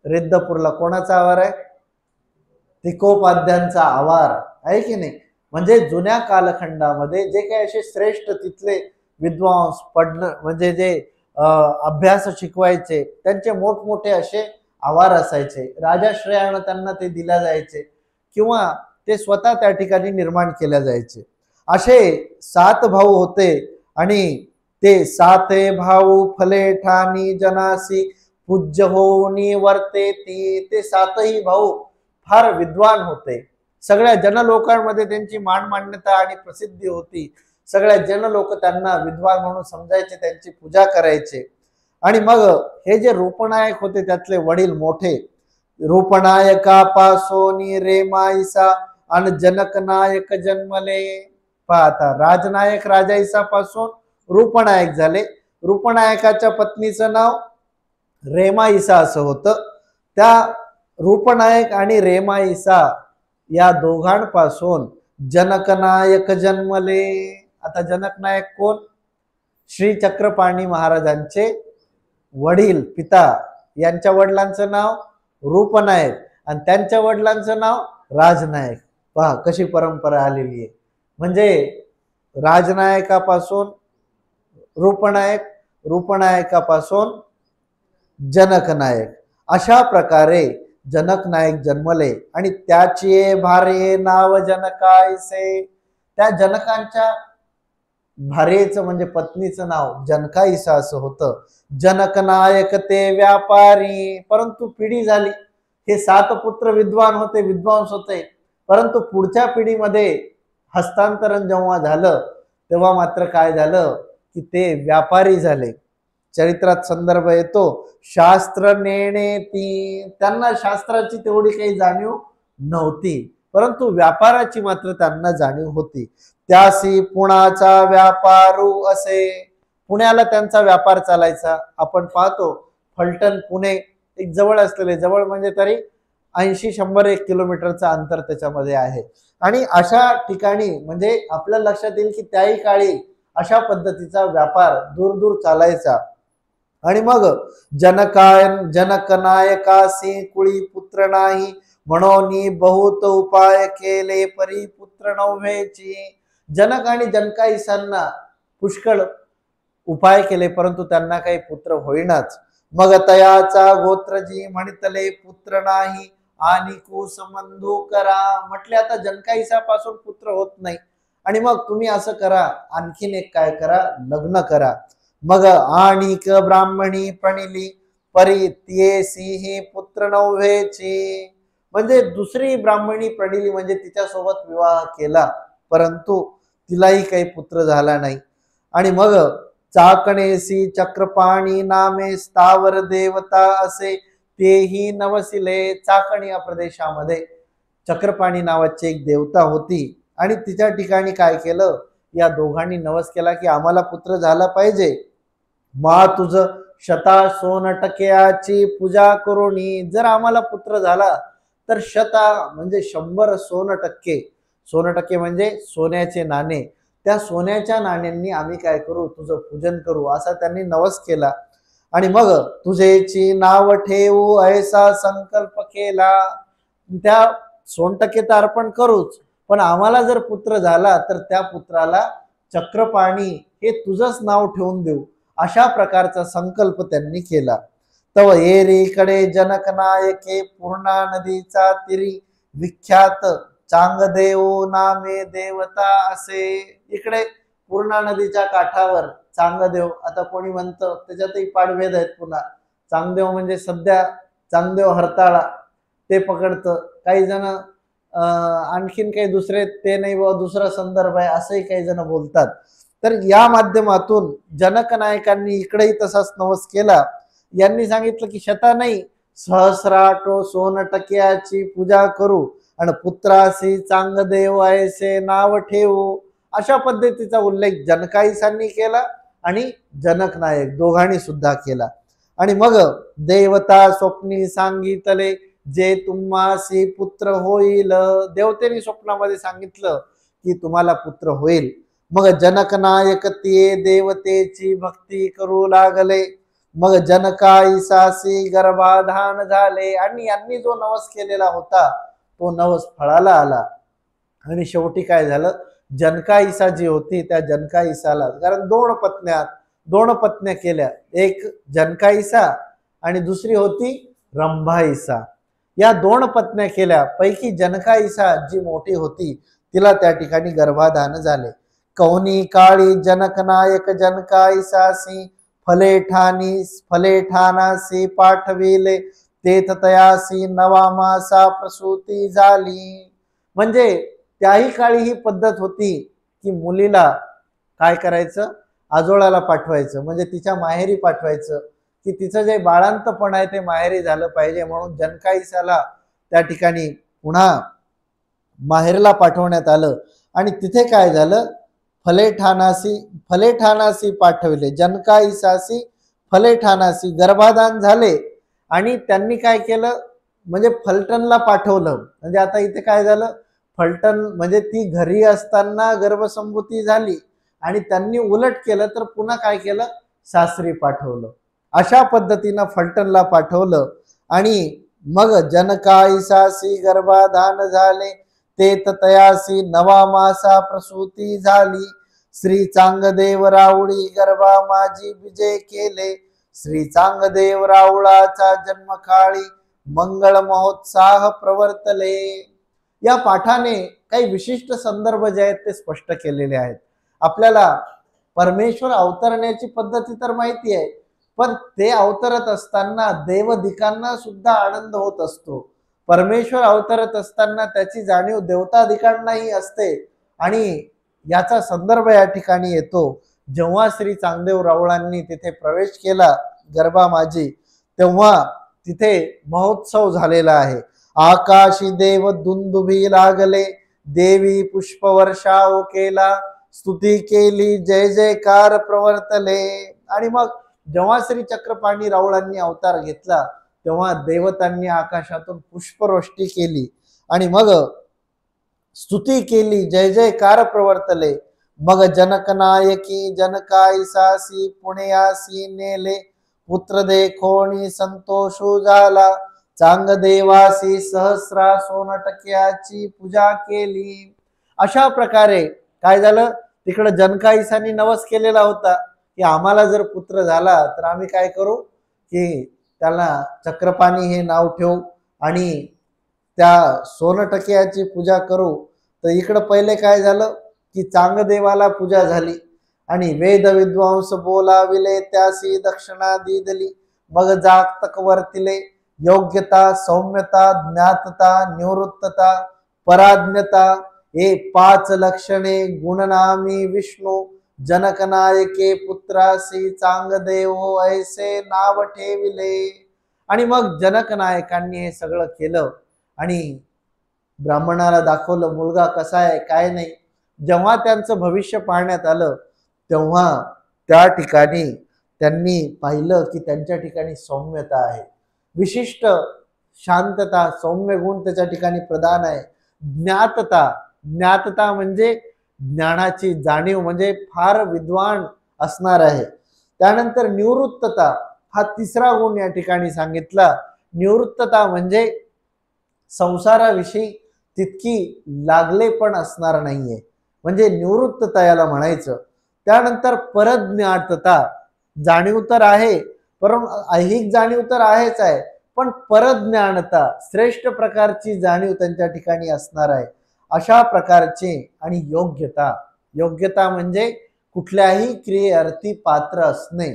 रिद्धपूरला कोणाचा आवार आहे? तिकोपाध्यांचा आवार आहे की नाही? म्हणजे जुन्या कालखंडामध्ये जे काही असे श्रेष्ठ तिथले विद्वांस पढणं म्हणजे जे अभ्यास शिकवायचे, त्यांचे मोठमोठे असे आवार असायचे. राजाश्रयानं त्यांना ते दिल्या जायचे किंवा ते स्वतः त्या ठिकाणी निर्माण केल्या जायचे. असे 7 भाऊ होते आणि ते 7 भाऊ फले ठाणी जनासी पूज्य होनी वर्ते ती. ते 7ही भाऊ फार विद्वान होते. सगळ्या जनलोकांमध्ये त्यांची मान्यता आणि प्रसिद्धी होती. सगळ्या जनलोक त्यांना विद्वान म्हणून समजायचे, त्यांची पूजा करायचे. आणि मग हे जे रूपनायक होते त्यातले वडील मोठे, रूपनायकापासून रेमाईसा आणि जनकनायक जन्मले. पाहता राजनायक राजाईसा पासून रूपनायक झाले. रूपनायकाच्या पत्नीचं नाव रेमाईसा असं होतं. त्या रूपनायक आणि रेमाईसा या दोघांपासून जनकनायक जन्मले. आता जनकनायक कोण? श्री चक्रपाणी महाराजांचे वडील पिता. यांच्या वडिलांचं नाव रूपनायक आणि त्यांच्या वडिलांचं नाव राजनायक. पहा कशी परंपरा आलेली आहे. म्हणजे राजनायकापासून रूपनायक, रूपनायकापासून जनक नायक, अशा प्रकारे जनक नायक जन्मले आणि त्याचे भारे नाव जनकाईसे. त्या जनकांच्या भार्येचं म्हणजे पत्नीचं नाव जनकाईसा असं होतं. जनक नायक ते व्यापारी, परंतु पिढी झाली, हे 7 पुत्र विद्वान होते, विद्वांस होते, परंतु पुढच्या पिढीमध्ये हस्तांतरण जेव्हा झालं तेव्हा मात्र काय झालं की ते व्यापारी झाले. चरित्रात संदर्भ येतो, शास्त्र नेणे ती, त्यांना शास्त्राची तेवढी काही जाणीव नव्हती, परंतु व्यापाराची मात्र त्यांना जाणीव होती. त्यासी पुण्याचा व्यापारू असे, पुण्याला त्यांचा व्यापार चालायचा. आपण पाहतो फलटण पुणे एक जवळ असलेले, जवळ म्हणजे तरी 80-100 किलोमीटरचं अंतर त्याच्यामध्ये आहे. आणि अशा ठिकाणी म्हणजे आपल्या लक्षात येईल की त्याही काळी अशा पद्धतीचा व्यापार दूर दूर चालायचा. आणि मग जनक नायकासी कुळी पुत्र नाही, म्हणून बहुत उपाय केले परी पुत्र नव्हेची. जनक आणि जनकाईसांना पुष्कळ उपाय केले, परंतु त्यांना काही पुत्र होईनाच. मग तयाचा गोत्रजी म्हणतले पुत्र नाही, आणि कुसंबंधू करा. म्हटले आता जनकाईसापासून पुत्र होत नाही, आणि मग तुम्ही असं करा, आणखीन एक काय करा, लग्न करा. मग आणिक ब्राह्मणी प्रणिली परी तियेसी पुत्र नव्हेची, म्हणजे दुसरी ब्राह्मणी प्रणिली म्हणजे तिच्यासोबत विवाह केला, परंतु तिलाही काही पुत्र झाला नाही. आणि मग चाकणेसी चक्रपाणी नामे स्थावर देवता असे, तेही नवसिले. चाकण या प्रदेशामध्ये चक्रपाणी नावाची एक देवता होती, आणि तिच्या ठिकाणी काय केलं, या दोघांनी नवस केला की आम्हाला पुत्र झाला पाहिजे. मा तुझ शता सोनटक्याची पूजा करुणी, जर आम्हाला पुत्र झाला तर शता म्हणजे 100 सोनटक्के, सोनटक्के म्हणजे सोन्याचे नाणे, त्या सोन्याच्या नाण्यांनी आम्ही काय करू, तुझं पूजन करू, असा त्यांनी नवस केला. आणि मग तुझेची नाव ठेवू ऐसा संकल्प केला. त्या सोनटक्के तर अर्पण करूच, पण आम्हाला जर पुत्र झाला तर त्या पुत्राला चक्रपाणी हे तुझंच नाव ठेवून देऊ, अशा प्रकारचा संकल्प त्यांनी केला. तव एरीकडे जनक नायके पूर्णा नदीचा तिरी, विख्यात चांगदेव नामे देवता असे. इकडे पूर्णा नदीच्या काठावर चांगदेव, आता कोणी म्हणतं त्याच्यातही पाडभेद आहेत पुन्हा. चांगदेव म्हणजे सध्या चांगदेव हरताळा ते पकडतं, काही जण आणखीन काही दुसरे ते नाही व दुसरा संदर्भ आहे असंही काही जण बोलतात. तर या माध्यमातून जनक नायकांनी इकडेही तसाच नवस केला. यांनी सांगितलं की शता नाही, सहस्राटो सोनटक्याची पूजा करू आणि पुत्रासी चांगदेव ऐसे नाव ठेवू, अशा पद्धतीचा उल्लेख जनकाईसांनी केला आणि जनक नायक दोघांनी सुद्धा केला. आणि मग देवता स्वप्नी सांगितले, जे तुम्हासी पुत्र होईल. देवतेने स्वप्नामध्ये सांगितलं की तुम्हाला पुत्र होईल. मग जनक नायक ते देवतेची भक्ती करू लागले. मग जनकाईसासी गर्भाधान झाले, आणि यांनी जो नवस केलेला होता तो नवस फळाला आला. आणि शेवटी काय झालं, जनकाईसा जी होती त्या जनकाईसाला, कारण दोन पत्न्या केल्या, एक जनकाईसा आणि दुसरी होती रंभाईसा. या 2 पत्न्या केल्या, पैकी जनकाईसा जी मोठी होती तिला त्या ठिकाणी गर्भाधान झाले. कौनी काळी जनक नायक जनकाईसासी फलेठानासी पाठविले, तेथ तयासी 9 मासा प्रसूती झाली. म्हणजे त्याही काळी ही पद्धत होती की मुलीला काय करायचं, आजोळाला पाठवायचं, म्हणजे तिच्या माहेरी पाठवायचं, की तिचं जे बाळांतपण आहे ते माहेरी झालं पाहिजे, म्हणून जनकाईसाला त्या ठिकाणी पुन्हा माहेरला पाठवण्यात आलं. आणि तिथे काय झालं, फलेठानासी पाठवले, जनकाईसासी फलेठानासी गर्भाधान झाले. आणि त्यांनी काय केलं, म्हणजे फलटणला पाठवलं. म्हणजे आता इथे काय झालं, फलटण म्हणजे ती घरी असताना गर्भसंभूती झाली, आणि त्यांनी उलट केलं तर पुन्हा काय केलं, सासरी पाठवलं. अशा पद्धतीनं फलटणला पाठवलं. आणि मग जनकाईसासी गर्भाधान झाले, तेथ तयासी 9 मासा प्रसूती झाली. श्री चांगदेव राऊळी गर्भा माझी विजय केले, श्री चांगदेव राऊळाचा जन्मकाळी मंगळ महोत्साह प्रवर्तले. या पाठाने काही विशिष्ट संदर्भ जे आहेत ते स्पष्ट केलेले आहेत. आपल्याला परमेश्वर अवतरण्याची पद्धती तर माहिती आहे, पण ते अवतरत असताना देवदिकांना सुद्धा आनंद होत असतो. परमेश्वर अवतरत असताना त्याची जाणीव देवतादिकांनाही असते. आणि याचा संदर्भ या ठिकाणी येतो. जेव्हा श्री चांगदेव राऊळांनी तिथे प्रवेश केला गर्भा माझी, तेव्हा तिथे महोत्सव झालेला आहे. आकाशी देव दुंदुभी लागले, देवी पुष्पवर्षाव केला, स्तुती केली, जय जयकार प्रवर्तले. आणि मग जेव्हा श्री चक्रपाणी राऊळांनी अवतार घेतला तेव्हा देवतांनी आकाशातून पुष्पवृष्टी केली आणि मग स्तुती केली, जय जयकार प्रवर्तले. मग जनकनायकी जनकाईसासी पुण्यासी नेले, पुत्र देखोनी संतोषू झाला, चांगदेवासी सहस्रा सोनटक्याची पूजा केली. अशा प्रकारे काय झालं, तिकडे जनकाईसानी नवस केलेला होता की आम्हाला जर पुत्र झाला तर आम्ही काय करू की त्याला चक्रपाणी हे नाव ठेवू आणि त्या सोनटक्याची पूजा करू. तर इकडं पहिले काय झालं की चांगदेवाला पूजा झाली आणि वेद विद्वांस बोलाविले, त्यासी दक्षिणा दिली. मग जागतक वर्तिले, योग्यता, सौम्यता, ज्ञातता, निवृत्तता, पराज्ञता हे 5 लक्षणे गुणनामी विष्णू जनकनायके पुत्रासी चांगदेव ऐसे नाव ठेविले. आणि मग जनकनायकांनी हे सगळं केलं आणि ब्राह्मणाला दाखवलं मुलगा कसा आहे काय नाही. जेव्हा त्यांचं भविष्य पाहण्यात आलं तेव्हा त्या ठिकाणी त्यांनी पाहिलं की त्यांच्या ठिकाणी सौम्यता आहे, विशिष्ट शांतता, सौम्य गुण त्याच्या ठिकाणी प्रधान आहे. ज्ञातता, ज्ञातता म्हणजे ज्ञानाची जाणीव, म्हणजे फार विद्वान असणार आहे. त्यानंतर निवृत्तता हा तिसरा गुण या ठिकाणी सांगितला. निवृत्तता म्हणजे संसाराविषयी तितकी लागले पण असणार नाहीये, म्हणजे निवृत्तता याला म्हणायचं. त्यानंतर परज्ञातता, जाणीव तर आहे परंतु ऐहिक जाणीव तर आहेच आहे, पण परज्ञानता श्रेष्ठ प्रकारची जाणीव त्यांच्या ठिकाणी असणार आहे अशा प्रकारचे. आणि योग्यता, योग्यता म्हणजे कुठल्याही क्रियेअर्थी पात्र असणे,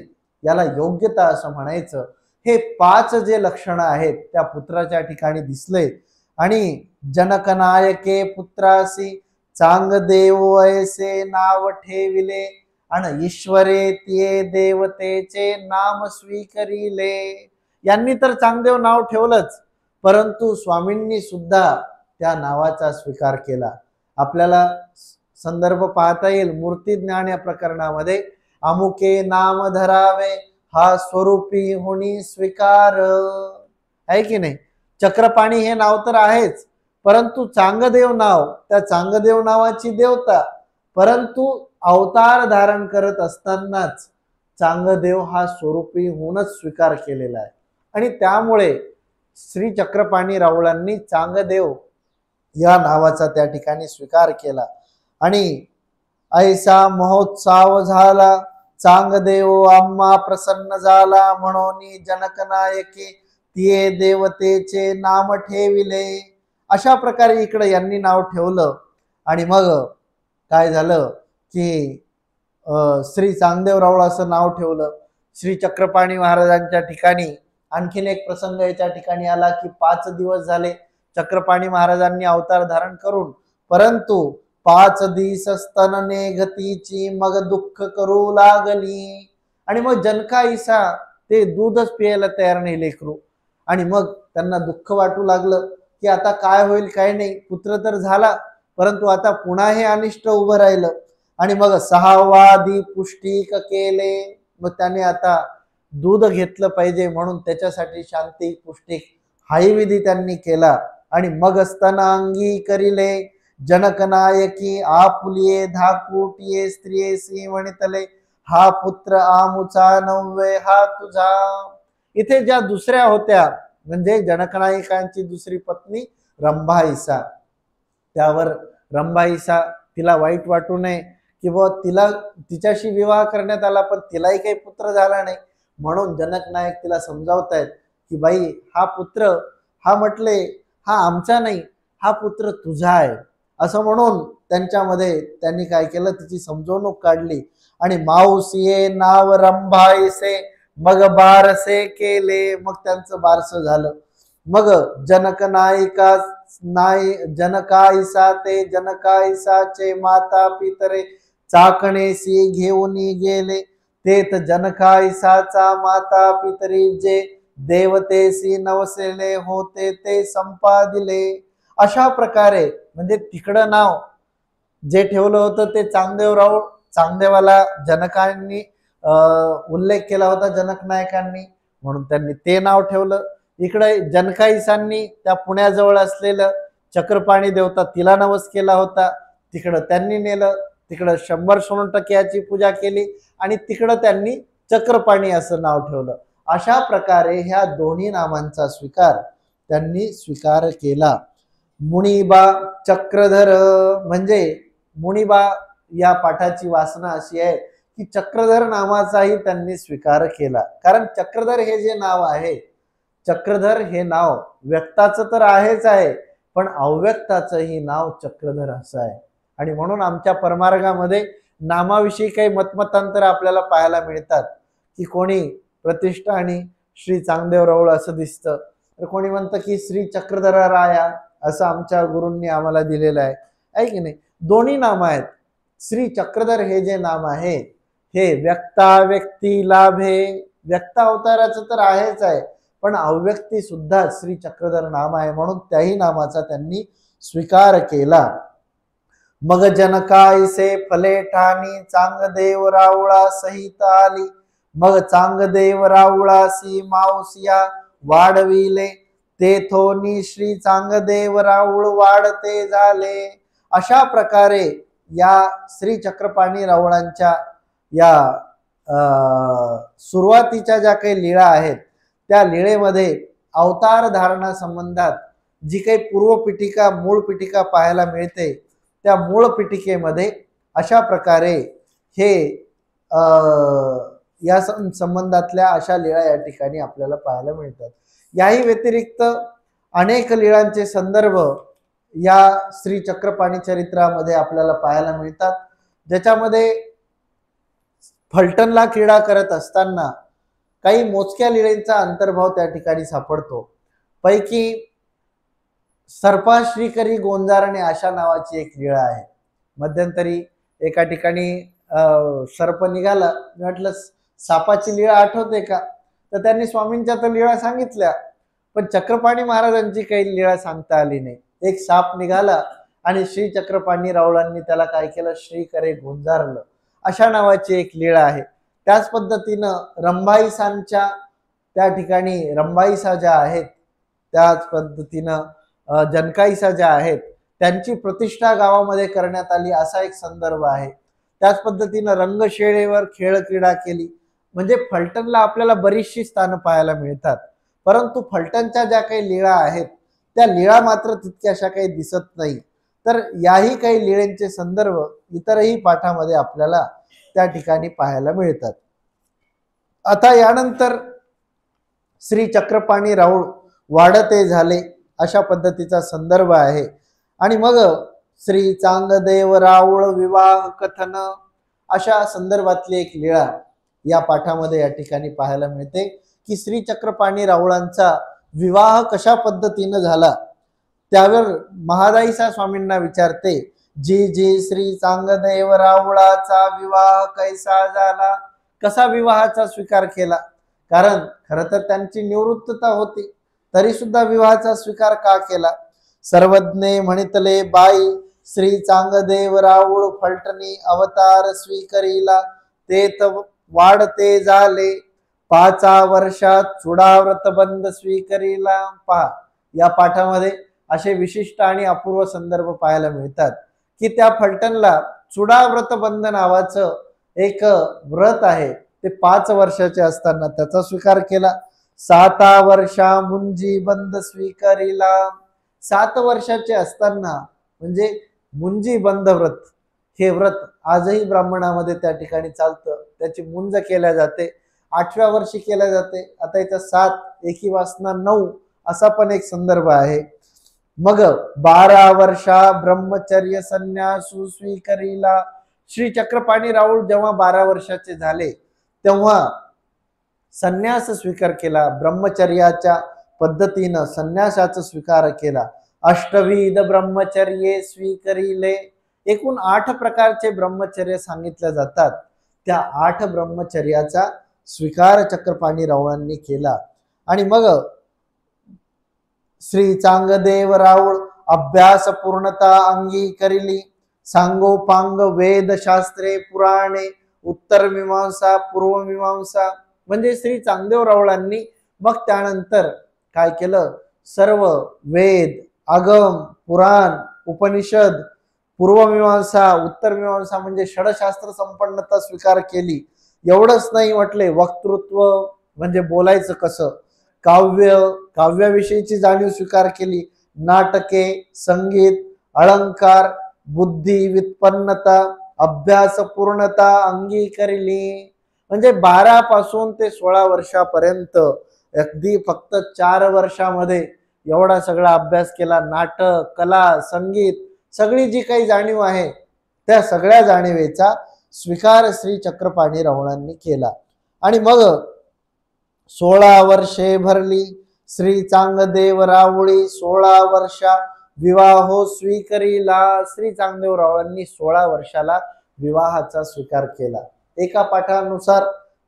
याला योग्यता असं म्हणायचं. हे 5 जे लक्षण आहेत त्या पुत्राच्या ठिकाणी दिसले. आणि जनकनायके पुत्रासी चांगदेव ऐसे नाव ठेविले, आणि ईश्वरे ते देवतेचे नाम स्वीकरिले. यांनी तर चांगदेव नाव ठेवलंच, परंतु स्वामींनी सुद्धा त्या नावाचा स्वीकार केला. आपल्याला संदर्भ पाहता येईल मूर्ती ज्ञान या प्रकरणामध्ये, अमुके नाम धरावे हा स्वरूपी होणी स्वीकार, आहे की नाही. चक्रपाणी हे नाव तर आहेच, परंतु चांगदेव नाव, त्या चांगदेव नावाची देवता, परंतु अवतार धारण करत असतानाच चांगदेव हा स्वरूपी होऊनच स्वीकार केलेला आहे. आणि त्यामुळे श्री चक्रपाणी राऊळांनी चांगदेव या नावाचा त्या ठिकाणी स्वीकार केला. आणि ऐसा महोत्सव झाला, चांगदेव आम्हा प्रसन्न झाला, म्हणून जनकनायके तिये देवतेचे नाम ठेविले. अशा प्रकारे इकडे यांनी नाव ठेवलं. आणि मग काय झालं की श्री चांगदेव राऊळ असं नाव ठेवलं. श्री चक्रपाणी महाराजांच्या ठिकाणी आणखीन एक प्रसंग याच्या ठिकाणी आला की 5 दिवस झाले चक्रपाणी महाराजांनी अवतार धारण करून, परंतु 5 दिवस स्तनने गतीची मग दुःख करू लागली. आणि मग जनकाईसा ते दूधच प्यायला तयार नाही लेकरू. आणि मग त्यांना दुःख वाटू लागलं की आता काय होईल काय नाही, पुत्र तर झाला परंतु आता पुन्हा हे अनिष्ट उभं राहिलं. आणि मग 6वादी पुष्टिक केले, मग त्याने आता दूध घेतलं पाहिजे म्हणून त्याच्यासाठी शांती पुष्टिक हाही विधी त्यांनी केला. आणि मग स्तनांगी करिले, जनकनायकी आपुलिये धाकुटिये स्त्रियेसी म्हणितले, हा पुत्र आमुचा नव्हे हा तुझा. इथे ज्या दुसऱ्या होत्या म्हणजे जनकनायकांची दुसरी पत्नी रंभाईसा, त्यावर रंभाईसा तिला वाईट वाटू नये की बाबा तिला तिच्याशी विवाह करण्यात आला पण तिलाही काही पुत्र झाला नाही, म्हणून जनक नायक तिला समजावतायत की बाई हा पुत्र, हा म्हटले हा आमचा नाही, हा पुत्र तुझा आहे असं म्हणून त्यांच्यामध्ये त्यांनी काय केलं, तिची समजवणूक काढली आणि मावसिये नाव रंभाईसे मग बारसे केले, मग त्यांचं बारसं झालं. मग जनक नायिका जनकाईसा ते जनकाईसाचे माता पितरे चाकणेसी घेऊन गेले, तेथ जनकाईसाचा माता पितरी जे देवतेसी नवसले होते ते संपादिले. अशा प्रकारे म्हणजे तिकडं नाव जे ठेवलं होतं ते चांगदेवराव, चांगदेवाला जनकांनी उल्लेख केला होता जनक नायकांनी, म्हणून त्यांनी ते नाव ठेवलं. इकडे जनकाईसांनी त्या पुण्याजवळ असलेलं चक्रपाणी देवता तिला नवस केला होता, तिकडं त्यांनी नेलं, तिकडं 100 सोनटक्क्याची पूजा केली आणि तिकडं त्यांनी चक्रपाणी असं नाव ठेवलं. अशा प्रकारे ह्या दोन्ही नामांचा स्वीकार त्यांनी स्वीकार केला. मुनिबा चक्रधर म्हणजे मुनिबा या पाठाची वासना अशी आहे की चक्रधर नावाचाही त्यांनी स्वीकार केला. कारण चक्रधर हे जे नाव आहे, चक्रधर हे नाव व्यक्ताचं तर आहेच आहे पण अव्यक्ताचंही नाव चक्रधर असं आहे. आणि म्हणून आमच्या परमार्गामध्ये नामाविषयी काही मतमतांतर आपल्याला पाहायला मिळतात की कोणी प्रतिष्ठा आणि श्री चांगदेव राऊळ असं दिसतं, तर कोणी म्हणतं की श्री चक्रधर राया असं आमच्या गुरूंनी आम्हाला दिलेलं आहे की नाही. दोन्ही नाम आहेत. श्री चक्रधर हे जे नाम आहे हे व्यक्ता व्यक्ती लाभे, व्यक्ता अवताराचं तर आहेच आहे पण अव्यक्ती सुद्धा श्री चक्रधर नाम आहे, म्हणून त्याही नामाचा त्यांनी स्वीकार केला. मग जनकाईसे फले ठाणी चांगदेव राऊळा सहित आली, मग चांगदेव राऊळासी मावसिया वाढविले, तेथोनी श्री चांगदेव राऊळ वाढते झाले. अशा प्रकारे या श्री चक्रपाणी राऊळांच्या या सुरुवातीच्या ज्या काही लीळा आहेत त्या लीळेमध्ये अवतार धारणा संबंधात जी काही पूर्वपीठिका मूळ पीठिका पाहायला मिळते, त्या मूळ पीठिकेमध्ये अशा प्रकारे हे या संबंधातल्या अशा लीळा या ठिकाणी आपल्याला पाहायला मिळतात. याही व्यतिरिक्त अनेक लीळांचे संदर्भ या श्री चक्रपाणी चरित्रामध्ये आपल्याला पाहायला मिळतात, ज्याच्यामध्ये फलटणला क्रीडा करत असताना काही मोजक्या लीळेंचा अंतर्भाव त्या ठिकाणी सापडतो. पैकी सर्पा श्रीकरी गोंजारणे अशा नावाची एक लीळा आहे. मध्यंतरी एका ठिकाणी सर्प निघाला, म्हटलं सापाची लीळा आठवते का, तर त्यांनी स्वामींच्या तर लीळा सांगितल्या पण चक्रपाणी महाराजांची काही लीळा सांगता आली नाही. एक साप निघाला आणि श्री चक्रपाणी राऊळांनी त्याला काय केलं, श्री करे गोंजारलं अशा नावाची एक लीळा आहे. त्याच पद्धतीनं रंभाईसांच्या त्या ठिकाणी रंभाईसा ज्या आहेत, त्याच पद्धतीनं जनकाईसा ज्या आहेत त्यांची प्रतिष्ठा गावामध्ये करण्यात आली असा एक संदर्भ आहे. त्याच पद्धतीनं रंगशेळेवर खेळ क्रीडा केली. म्हणजे फलटणला आपल्याला बरीचशी स्थानं पाहायला मिळतात, परंतु फलटणच्या ज्या काही लीळा आहेत त्या लीळा मात्र तितक्याशा काही दिसत नाही. तर याही काही लीळेंचे संदर्भ इतरही पाठामध्ये आपल्याला त्या ठिकाणी पाहायला मिळतात. आता यानंतर श्री चक्रपाणी राऊळ वाढते झाले अशा पद्धतीचा संदर्भ आहे. आणि मग श्री चांगदेव राऊळ विवाह कथन अशा संदर्भातली एक लीळा या पाठामध्ये या ठिकाणी पाहायला मिळते की श्री चक्रपाणी राऊळांचा विवाह कशा पद्धतीनं झाला. त्यावर महादाईसा स्वामींना विचारते, जी जी श्री चांगदेव राऊळाचा विवाह कैसा झाला, कसा विवाहाचा स्वीकार केला. कारण खरं तर त्यांची निवृत्तता होती तरी सुद्धा विवाहाचा स्वीकार का केला. सर्वज्ञे म्हणितले बाई श्री चांगदेव राऊळ फलटणी अवतार स्वीकरिला, तेथ वाढते झाले 5 वर्षात चुडाव्रत बंद स्वीकरिला. पहा या पाठामध्ये असे विशिष्ट आणि अपूर्व संदर्भ पाहायला मिळतात की त्या फलटणला चुडाव्रत बंद नावाचं एक व्रत आहे, ते 5 वर्षाचे असताना त्याचा स्वीकार केला. 7 वर्षा मुंजी बंद स्वीकारिला. 7 वर्षाचे असताना म्हणजे मुंजी बंद व्रत हे व्रत आजही ब्राह्मणामध्ये त्या ठिकाणी चालतं, त्याची मुंज केल्या जाते, 8व्या वर्षी केल्या जाते. आता इथं 7 एकी वासना 9 असा पण एक संदर्भ आहे. मग 12 वर्षा ब्रह्मचर्य संन्यासू स्वीकरिला. श्री चक्रपाणी राऊळ जेव्हा 12 वर्षाचे झाले तेव्हा संन्यास स्वीकार केला, ब्रह्मचर्याच्या पद्धतीनं संन्यासाचा स्वीकार केला. अष्टविध ब्रह्मचर्ये स्वीकरिले. एकूण 8 प्रकारचे ब्रह्मचर्य सांगितले जातात. त्या 8 ब्रह्मचर्याचा स्वीकार चक्रपाणी राऊळांनी केला. आणि मग श्री चांगदेव राऊळ अभ्यास पूर्णता अंगी करिली. सांगोपांग वेद शास्त्रे पुराणे उत्तर मीमांसा पूर्व मीमांसा. म्हणजे श्री चांगदेव राऊळांनी मग त्यानंतर काय केलं, सर्व वेद आगम पुराण उपनिषद पूर्वमीमांसा उत्तरमीमांसा म्हणजे षडशास्त्र संपन्नता स्वीकार केली. एवढंच नाही म्हटले, वक्तृत्व म्हणजे बोलायचं कसं, काव्य काव्याविषयीची जाणीव स्वीकार केली, नाटके संगीत अलंकार बुद्धी व्युत्पन्नता अभ्यास पूर्णता अंगी करिली. म्हणजे 12 पासून ते 16 वर्षापर्यंत अगदी फक्त 4 वर्षामध्ये एवढा सगळा अभ्यास केला. नाटक कला संगीत सगळी जी काही जाणीव आहे त्या सगळ्या जाणीवेचा स्वीकार श्री चक्रपाणी राऊळांनी केला. आणि मग 16 वर्षे भरली. श्री चांगदेव राऊळी 16 वर्षा विवाहो स्वीकरिला. श्री चांगदेव राऊळांनी 16 वर्षाला विवाहाचा स्वीकार केला. एका पाठानुसार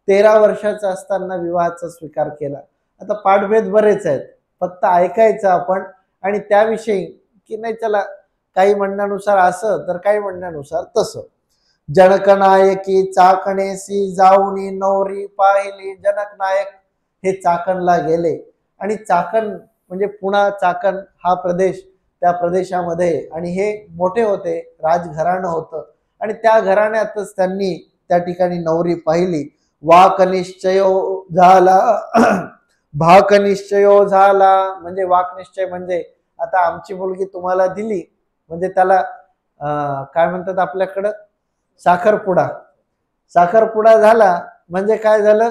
13 वर्षाचा असताना विवाहाचा स्वीकार केला. आता पाठभेद बरेच आहेत, फक्त ऐकायचं आपण आणि त्याविषयी की नाही, चला काही म्हणण्यानुसार असं तर काही म्हणण्यानुसार तसं. जनक नायकी चाकणेसी जाऊनी नवरी पाहिली. जनक नायक हे चाकणला गेले आणि चाकण म्हणजे पुणा चाकण हा प्रदेश, त्या प्रदेशामध्ये आणि हे मोठे होते, राजघराणं होतं आणि त्या घराण्यातच त्यांनी त्या ठिकाणी नवरी पाहिली. वाक निश्चयो झाला भाक निश्चयो झाला. म्हणजे वाक निश्चय म्हणजे आता आमची मुलगी तुम्हाला दिली म्हणजे त्याला काय म्हणतात आपल्याकडं साखरपुडा. साखरपुडा झाला म्हणजे काय झालं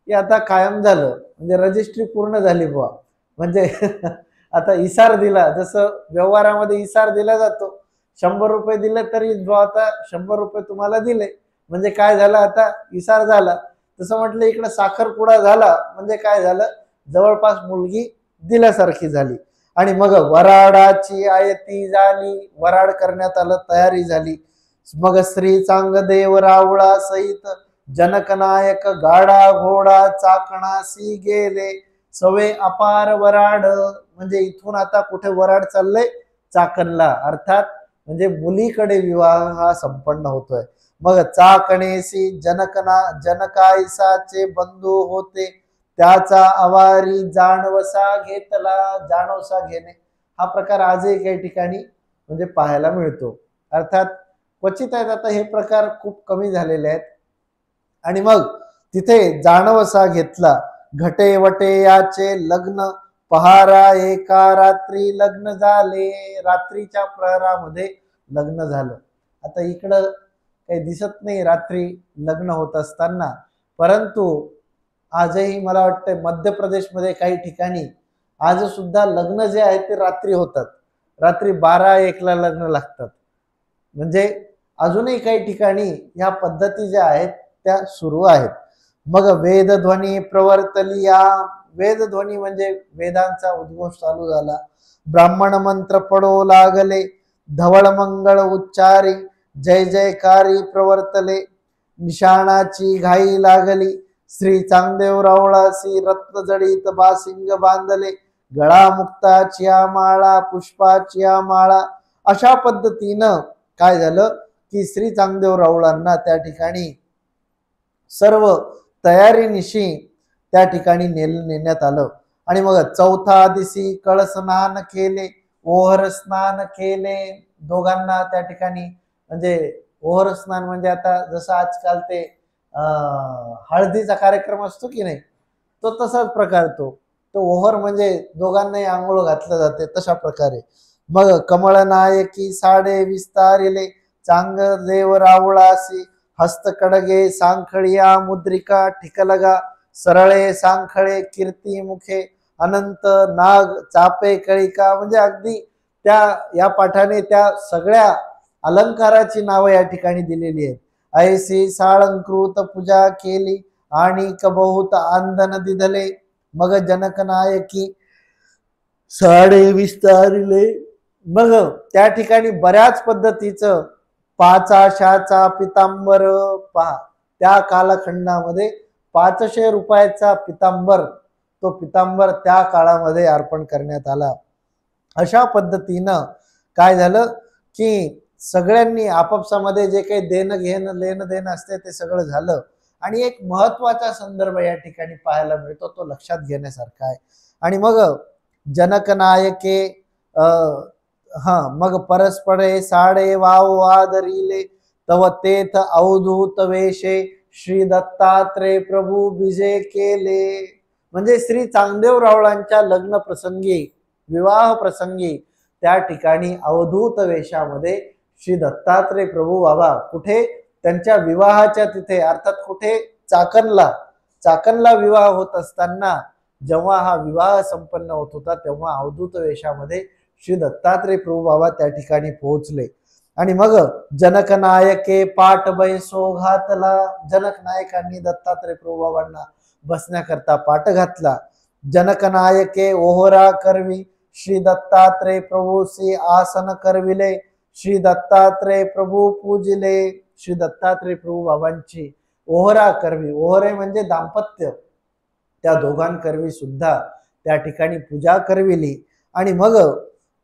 की आता कायम झालं, म्हणजे रजिस्ट्री पूर्ण झाली बुवा. म्हणजे आता इसार दिला, जसं व्यवहारामध्ये इसार दिला जातो, 100 रुपये दिले तरी जो आता 100 रुपये तुम्हाला दिले म्हणजे काय झालं, आता इसार झाला. तसं म्हटलं इकडे साखरपुडा झाला म्हणजे काय झालं, जवळपास मुलगी दिल्यासारखी झाली. आणि मग वराडाची आयती झाली, वराड करण्यात आलं, तयारी झाली. मग श्री चांगदेव राऊळा सहित जनकनायक गाडा घोडा चाकणासी गेले. सवे अपार वराड. म्हणजे इथून आता कुठे वराड चाललंय, चाकणला, अर्थात म्हणजे मुलीकडे विवाह हा संपन्न होतोय. मग चाकणेसी जनकाईसाचे बंधू होते, त्याचा अवारी जानवसा घेतला. जानवसा घेणे हा प्रकार आजही काही ठिकाणी म्हणजे पाहायला मिळतो, अर्थात क्वचित आहेत. आता हे प्रकार खूप कमी झालेले आहेत. आणि मग तिथे जानवसा घेतला. घटे वटे याचे लग्न पहारा एका रात्री लग्न झाले. रात्रीच्या प्रहरामध्ये लग्न झालं. आता इकडं काही दिसत नाही रात्री लग्न होत असताना, परंतु आजही मला वाटतं मध्य प्रदेशमध्ये काही ठिकाणी आज सुद्धा लग्न जे आहेत ते रात्री होतात. रात्री 12-1 ला लग्न लागतात. म्हणजे अजूनही काही ठिकाणी ह्या पद्धती ज्या आहेत त्या सुरू आहेत. मग वेदध्वनी प्रवर्तलिया. वेदध्वनी म्हणजे वेदांचा उद्घोष चालू झाला. ब्राह्मण मंत्र पडो लागले, धवळ मंगळ उच्चारी, जय जयकारी प्रवर्तले. निशाणाची घाई लागली. श्री चांगदेव राऊळासी रत्नजडित बासिंग बांधले. गळा मुक्ताची माळा पुष्पाची माळा. अशा पद्धतीनं काय झालं की श्री चांगदेव राऊळांना त्या ठिकाणी सर्व तयारीनिशी त्या ठिकाणी नेण्यात आलं. आणि मग 4थ्या दिवशी कळस्नान केले, ओहर स्नान केले. दोघांना त्या ठिकाणी म्हणजे ओहर स्नान म्हणजे आता जसं आजकाल ते हळदीचा कार्यक्रम असतो की नाही, तो तसाच प्रकार. तो ओहर म्हणजे दोघांनाही आंघोळ घातलं जाते तशा प्रकारे. मग कमळ नायकी साडे विस्तारिले, चांगदेव रावळासी हस्तकडगे सांखळिया मुद्रिका ठिकलगा सरळे सांखळे कीर्ती मुखे अनंत नाग चापे कळिका म्हणजे अगदी त्या या पाठाने त्या सगळ्या अलंकाराची नावं या ठिकाणी दिलेली आहेत. ऐसी साळंकृत पूजा केली आणि कबहुत आंदन दिधले मग जनक नायकी साडे विस्तारिले. मग त्या ठिकाणी बऱ्याच पद्धतीचं पाचाशाचा पितांबर पहा, त्या कालखंडामध्ये 500 रुपयाचा पितांबर, तो पितांबर त्या काळामध्ये अर्पण करण्यात आला. अशा पद्धतीनं काय झालं की सगळ्यांनी आपापसामध्ये जे काही देणं घेणं लेणं देणं असते ते सगळं झालं. आणि एक महत्वाचा संदर्भ या ठिकाणी पाहायला मिळतो, तो लक्षात घेण्यासारखा आहे. आणि मग जनक नायके मग परस्परे साडे वाव वादरिले तव तेथ अवधूत वेशे श्री दत्तात्रय प्रभू विजय केले. म्हणजे श्री चांगदेव रावळांच्या लग्न प्रसंगी विवाह प्रसंगी त्या ठिकाणी अवधूत वेशामध्ये श्री दत्तात्रय प्रभू बाबा कुठे त्यांच्या विवाहाच्या तिथे अर्थात कुठे चाकणला विवाह होत असताना जेव्हा हा विवाह संपन्न होत होता तेव्हा अवधूत वेशामध्ये श्री दत्तात्रय प्रभू बाबा त्या ठिकाणी पोहोचले. आणि मग जनक नायके पाठ बैसो घातला, जनक नायकांनी दत्तात्रय प्रभू बाबांना बसण्याकरता पाठ घातला. जनक नायके ओहरा करवी श्री दत्तात्रय प्रभूसी आसन करविले श्री दत्तात्रय प्रभू पूजिले. श्री दत्तात्रय प्रभू बाबांची ओहरा करवी, ओहरे म्हणजे दाम्पत्य, त्या दोघांकरवी सुद्धा त्या ठिकाणी पूजा करविली. आणि मग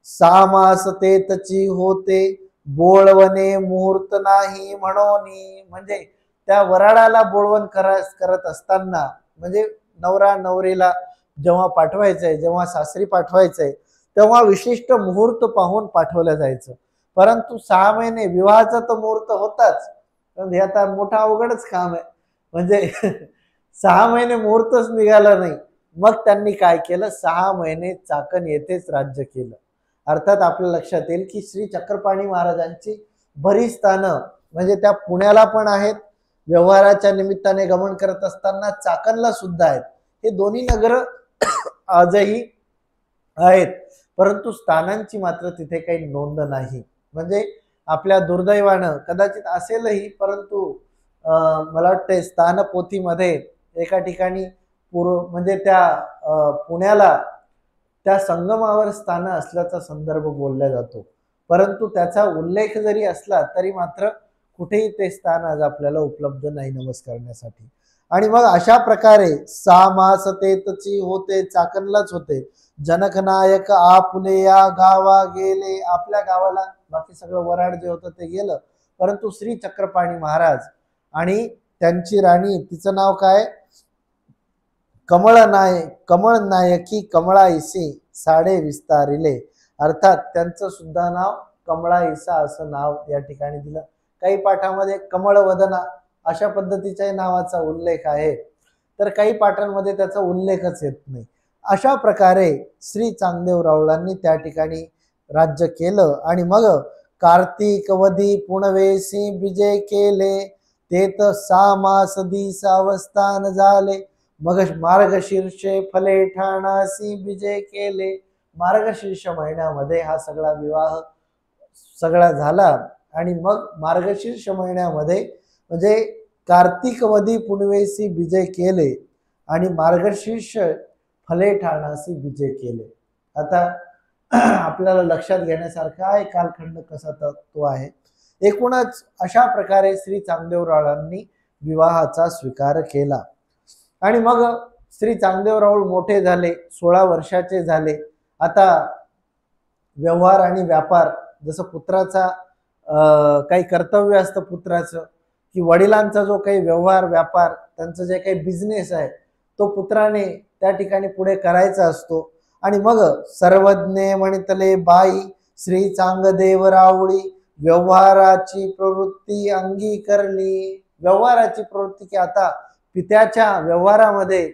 सामास तेतची होते बोळवणे मुहूर्त नाही म्हणोनी. म्हणजे त्या वराडाला बोळवण करत असताना म्हणजे नवरा नवरीला जेव्हा पाठवायचंय, जेव्हा सासरी पाठवायचंय तेव्हा विशिष्ट मुहूर्त पाहून पाठवलं जायचं. परंतु 6 महिने विवाहाचा तर मुहूर्त होताच, पण हे आता मोठा अवघडच काम आहे. म्हणजे 6 महिने मुहूर्तच निघाला नाही. मग त्यांनी काय केलं, 6 महिने चाकण येथेच राज्य केलं. अर्थात आपल्या लक्षात येईल की श्री चक्रपाणी महाराजांची बरीच स्थानं म्हणजे त्या पुण्याला पण आहेत, व्यवहाराच्या निमित्ताने गमन करत असताना चाकणला सुद्धा आहेत. हे दोन्ही नगर आजही आहेत, परंतु स्थानांची मात्र तिथे काही नोंद नाही. म्हणजे आपल्या दुर्दैवानं कदाचित असेलही, परंतु मला वाटतं स्थान पोथीमध्ये एका ठिकाणी म्हणजे त्या पुण्याला त्या संगमावर स्थान असल्याचा संदर्भ बोलला जातो, परंतु त्याचा उल्लेख जरी असला तरी मात्र कुठेही ते स्थान आज आपल्याला उपलब्ध नाही नमस करण्यासाठी. आणि मग अशा प्रकारे 6 मास तेतची होते, चाकणलाच होते. जनक नायक आपुले या गावा गेले, आपल्या गावाला बाकी सगळं वराड जे होतं ते गेलं, परंतु श्री चक्रपाणी महाराज आणि त्यांची राणी, तिचं नाव काय, कमळ नायकी कमळाईसी साडे विस्तारिले. अर्थात त्यांचं सुद्धा नाव कमळाईसा असं नाव या ठिकाणी दिलं. काही पाठामध्ये कमळवदना अशा पद्धतीच्या नावाचा उल्लेख आहे, तर काही पाठांमध्ये त्याचा उल्लेखच येत नाही. अशा प्रकारे श्री चांगदेव रावळांनी त्या ठिकाणी राज्य केलं. आणि मग कार्तिक वधी पुणवेसी विजय केले तेत 6 मास दिसावस्थान झाले मग मार्गशीर्षे फले ठाणासी विजय केले. मार्गशीर्ष महिन्यामध्ये हा सगळा विवाह सगळा झाला. आणि मग मार्गशीर्ष महिन्यामध्ये म्हणजे कार्तिक वधी पुणवेसी विजय केले आणि मार्गशीर्ष फले ठाणासी विजय केले. आता आपल्याला लक्षात घेण्यासारखा आहे कालखंड कसा तो आहे. एकूणच अशा प्रकारे श्री चांगदेव रावळांनी विवाहाचा स्वीकार केला. आणि मग श्री चांगदेव रावळ मोठे झाले, 16 वर्षाचे झाले. आता व्यवहार आणि व्यापार, जसं पुत्राचा काही कर्तव्य असतं पुत्राचं, की वडिलांचा जो काही व्यवहार व्यापार त्यांचं जे काही बिझनेस आहे तो पुत्राने त्या ठिकाणी पुढे करायचा असतो. आणि मग सर्वज्ञ म्हणतले बाई श्री चांगदेव रावळी व्यवहाराची प्रवृत्ती अंगीकारली. व्यवहाराची प्रवृत्ती की आता पित्याच्या व्यवहारामध्ये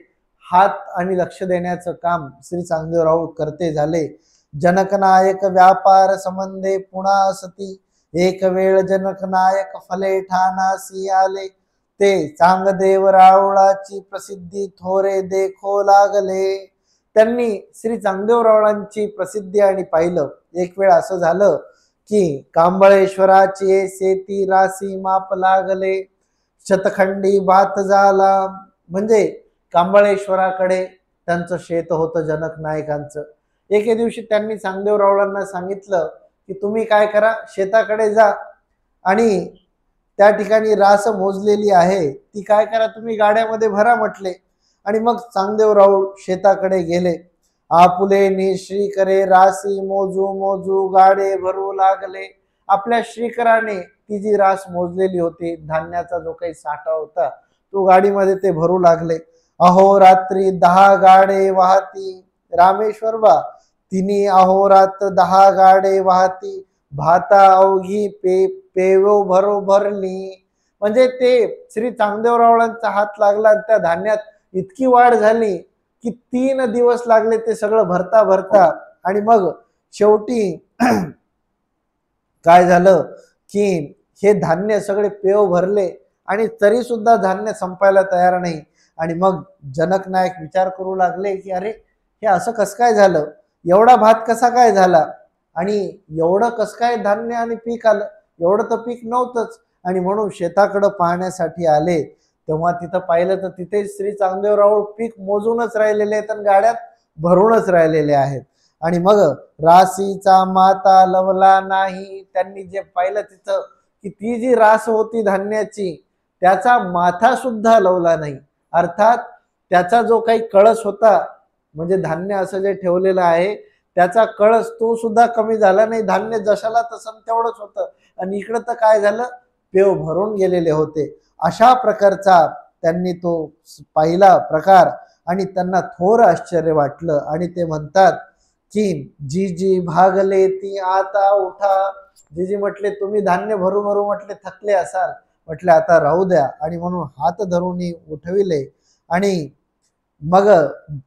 हात आणि लक्ष देण्याचं काम श्री चांगदेव रावळ करते झाले. जनक नायक व्यापार संबंधे पुन्हा सती एक वेळ जनक नायक फले ठाणासी आले, ते चांगदेव रावळाची प्रसिद्धी थोरे देखो लागले. त्यांनी श्री चांगदेव रावळांची प्रसिद्धी आणि पाहिलं. एक वेळ असं झालं की कांबळेश्वराची शेती राशी माप लागले, शतखंडी बात झाला. म्हणजे कांबळेश्वराकडे त्यांचं शेत होतं जनक नायकांचं. एके दिवशी त्यांनी चांगदेव रावळांना सांगितलं की तुम्ही काय करा, शेताकडे जा आणि त्या ठिकाणी रास मोजलेली आहे ती काय करा, तुम्ही गाड्यामध्ये भरा म्हटले. आणि मग चांगदेव राऊळ शेताकडे गेले. आपुले नि श्रीकरे रासी मोजू मोजू गाडे भरू लागले. आपल्या श्रीकराने ती जी रास मोजलेली होती, धान्याचा जो काही साठा होता, तो गाडीमध्ये ते भरू लागले. अहोरात्री 10 गाडे वाहती, रामेश्वर बा तिनी अहोरात 10 गाडे वाहती, भाता अवघी पेवो भरो भरली. म्हणजे ते श्री चांगदेव रावळांचा हात लागला आणि त्या धान्यात इतकी वाढ झाली की 3 दिवस लागले ते सगळं भरता भरता. आणि मग शेवटी काय झालं की हे धान्य सगळे पेव भरले आणि तरी सुद्धा धान्य संपायला तयार नाही. आणि मग जनक नायक विचार करू लागले की अरे हे असं कसं काय झालं, एवढा भात कसा काय झाला आणि एवढं कसं काय धान्य आणि पीक आलं, एवढं तर पीक नव्हतंच. आणि म्हणून शेताकडे पाहण्यासाठी आले. तेव्हा तिथं पाहिलं तर तिथे श्री चांगदेव राऊळ पीक मोजूनच राहिलेले आहेत आणि गाड्यात भरूनच राहिलेले आहेत. आणि मग राशीचा माता लवला नाही. त्यांनी जे पाहिलं तिथं की ती जी रास होती धान्याची, त्याचा माथा सुद्धा लवला नाही. अर्थात त्याचा जो काही कळस होता, म्हणजे धान्य असं जे ठेवलेलं आहे त्याचा कळस तो सुद्धा कमी झाला नाही. धान्य जशाला तसं तेवढंच होतं. आणि इकडं तर काय झालं, पेव भरून गेलेले होते. अशा प्रकारचा त्यांनी तो पाहिला प्रकार आणि त्यांना थोर आश्चर्य वाटलं. आणि ते म्हणतात की जी जी भागले ती आता उठा. जी जी म्हटले तुम्ही धान्य भरू भरू म्हटले थकले असाल, म्हटले आता राहू द्या. आणि म्हणून हात धरून उठविले. आणि मग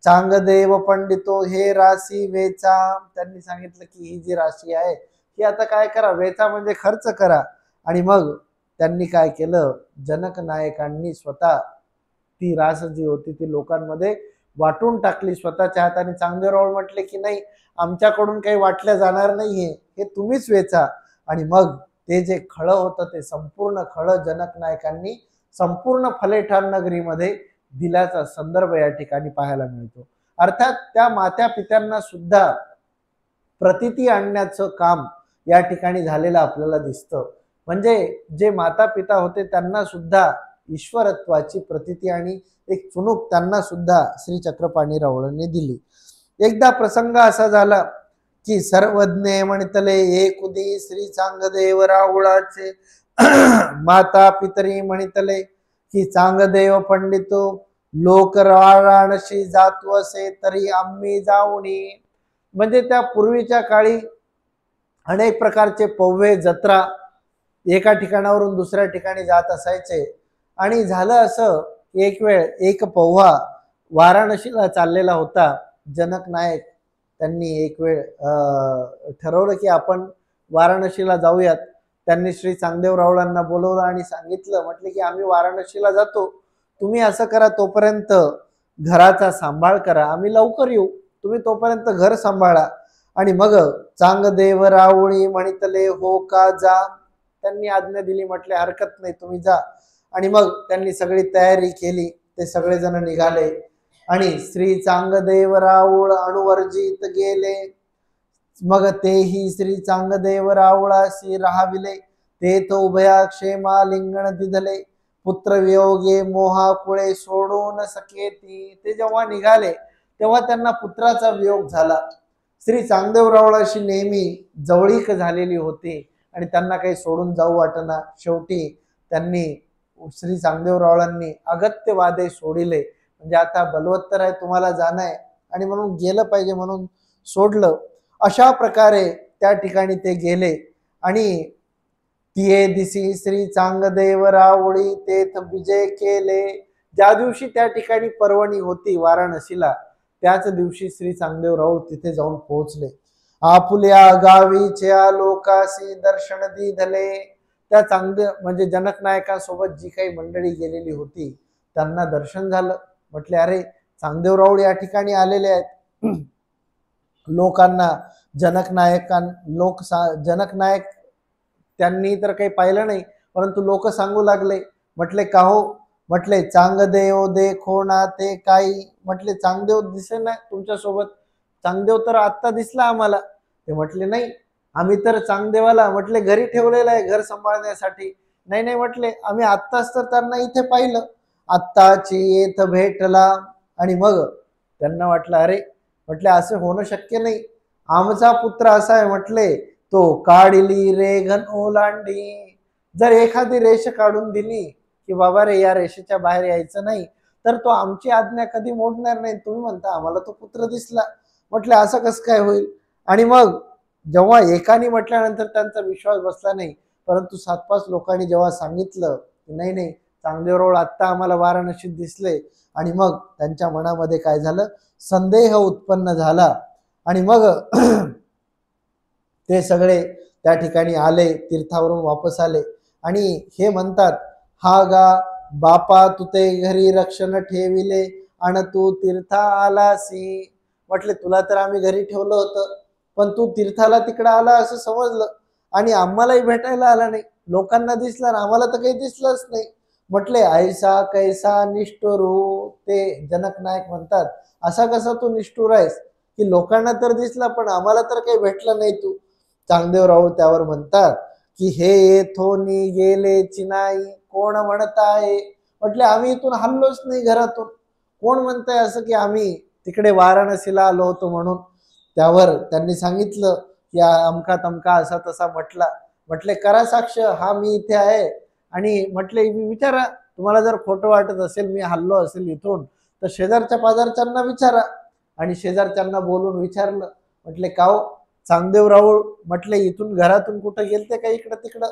चांगदेव पंडितो हे राशी वेचा. त्यांनी सांगितलं की ही जी राशी आहे ही आता काय करा, वेचा म्हणजे खर्च करा. आणि मग त्यांनी काय केलं, जनक नायकांनी स्वतः ती रास जी होती ती लोकांमध्ये वाटून टाकली स्वतःच्या हाताने. चांगदेव रावळ म्हटले की नाही, आमच्याकडून काही वाटल्या जाणार नाहीये, हे तुम्हीच वेचा. आणि मग ते जे खळं होतं ते संपूर्ण खळं जनक नायकांनी संपूर्ण फलेठाण नगरीमध्ये दिल्याचा संदर्भ या ठिकाणी पाहायला मिळतो. अर्थात त्या मात्या पित्यांना सुद्धा प्रतिती आणण्याचं काम या ठिकाणी झालेलं आपल्याला दिसतं. म्हणजे जे माता पिता होते त्यांना सुद्धा ईश्वरत्वाची प्रतिती आणि एक चुणूक त्यांना सुद्धा श्री चक्रपाणी रावळांनी दिली. एकदा प्रसंग असा झाला की सर्वज्ञ म्हणतले एकुदी श्री चांगदेव रावळाचे माता पितरी म्हणतले की चांगदेव पंडितो लोक वाराणसी जातो असे तरी आम्ही जाऊनी. म्हणजे त्या पूर्वीच्या काळी अनेक प्रकारचे पव्हे जत्रा एका ठिकाणावरून दुसऱ्या ठिकाणी जात असायचे. आणि झालं असं एक वेळ एक पव्हा वाराणसीला चाललेला होता. जनक नायक त्यांनी एक वेळ ठरवलं की आपण वाराणसीला जाऊयात. त्यांनी श्री चांगदेव रावळांना बोलवलं आणि सांगितलं, म्हटले की आम्ही वाराणसीला जातो, तुम्ही असं करा तोपर्यंत घराचा सांभाळ करा, आम्ही लवकर येऊ, तुम्ही तोपर्यंत घर सांभाळा. आणि मग चांगदेव रावळी म्हणितले हो का जा. त्यांनी आज्ञा दिली, म्हटले हरकत नाही तुम्ही जा. आणि मग त्यांनी सगळी तयारी केली. ते सगळेजण निघाले आणि श्री चांगदेव राऊळ अणुवर्जित गेले. मग तेही श्री चांगदेव रावळाशी राहाविले. ते तो उभया क्षेमा लिंगण दिधले. पुत्र वियोगे मोहाकुळे सोडून सकेती. ते जेव्हा निघाले तेव्हा त्यांना पुत्राचा वियोग झाला. श्री चांगदेव रावळाशी नेहमी जवळीक झालेली होती आणि त्यांना काही सोडून जाऊ वाटना. शेवटी त्यांनी श्री चांगदेव रावळांनी अगत्य वादे सोडिले. म्हणजे आता बलवत्तर आहे, तुम्हाला जाणं आहे आणि म्हणून गेलं पाहिजे म्हणून सोडलं. अशा प्रकारे त्या ठिकाणी ते गेले. आणि तिये दिसी श्री चांगदेव रावळी तेथ विजय केले. ज्या दिवशी त्या ठिकाणी पर्वणी होती वाराणसीला, त्याच दिवशी श्री चांगदेव राऊळ तिथे जाऊन पोहोचले. आपुल्या गावीच्या लोकासी दर्शन दिधले. त्या चांगल्या म्हणजे जनक नायकासोबत जी काही मंडळी गेलेली होती त्यांना दर्शन झालं. म्हटले अरे चांगदेव राऊळ या ठिकाणी आलेले आहेत. लोकांना जनक नायक त्यांनी तर काही पाहिलं नाही, परंतु लोक सांगू लागले. म्हटले का हो, म्हटले चांगदेव देखो ना ते काही. म्हटले चांगदेव दिसे ना तुमच्यासोबत, चांगदेव तर आत्ता दिसला आम्हाला. ते म्हटले नाही, आम्ही तर चांगदेवाला म्हटले घरी ठेवलेलं आहे घर सांभाळण्यासाठी. नाही नाही म्हटले, आम्ही आत्ताच तर त्यांना इथे पाहिलं, आत्ताची येथ भेटला. आणि मग त्यांना वाटलं अरे म्हटले असं होणं शक्य नाही, आमचा पुत्र असा आहे म्हटले, तो काढली रेघन ओलांडी. जर एखादी रेष काढून दिली की बाबा रे या रेषेच्या बाहेर यायचं नाही, तर तो आमची आज्ञा कधी मोडणार नाही. तुम्ही म्हणता आम्हाला तो पुत्र दिसला. म्हटले असं कसं काय होईल. आणि मग जेव्हा एकाने म्हटल्यानंतर त्यांचा विश्वास बसला नाही, परंतु 7-5 लोकांनी जेव्हा सांगितलं की नाही नाही चांगदेव राऊळ आत्ता आम्हाला वाराणसीत दिसले, आणि मग त्यांच्या मनामध्ये काय झालं, संदेह उत्पन्न झाला. आणि मग ते सगळे त्या ठिकाणी आले, तीर्थावरून वापस आले आणि हे म्हणतात, हा गा बापा तुते घरी रक्षण ठेविले आणि तू तीर्था आलासी. म्हटले तुला तर आम्ही घरी ठेवलं होतं, पण तू तीर्थाला तिकडं आला असं समजलं आणि आम्हालाही भेटायला आला नाही. लोकांना दिसला ना आम्हाला तर काही दिसलंच नाही. म्हटले ऐसा कैसा निष्ठुरू. ते जनक नायक म्हणतात असा कसा तू निष्ठुर आहेस की लोकांना तर दिसला पण आम्हाला तर काही भेटलं नाही तू. चांगदेव राऊळ त्यावर म्हणतात की हे येथोनी गेलेची नाही कोण म्हणताय. म्हटले आम्ही इथून हल्लोच नाही घरातून, कोण म्हणताय असं की आम्ही तिकडे वाराणसीला आलो होतो म्हणून. त्यावर त्यांनी सांगितलं की अमका तमका असा तसा म्हटला. म्हटले करा साक्ष, हा मी इथे आहे. आणि म्हटले विचारा, तुम्हाला जर खोटं वाटत असेल मी हल्लो असेल इथून तर शेजारच्या पाजारच्यांना विचारा. आणि शेजारच्यांना बोलून विचारलं. म्हटले का हो चांगदेव राऊळ म्हटले इथून घरातून कुठं गेलते का इकडं तिकडं.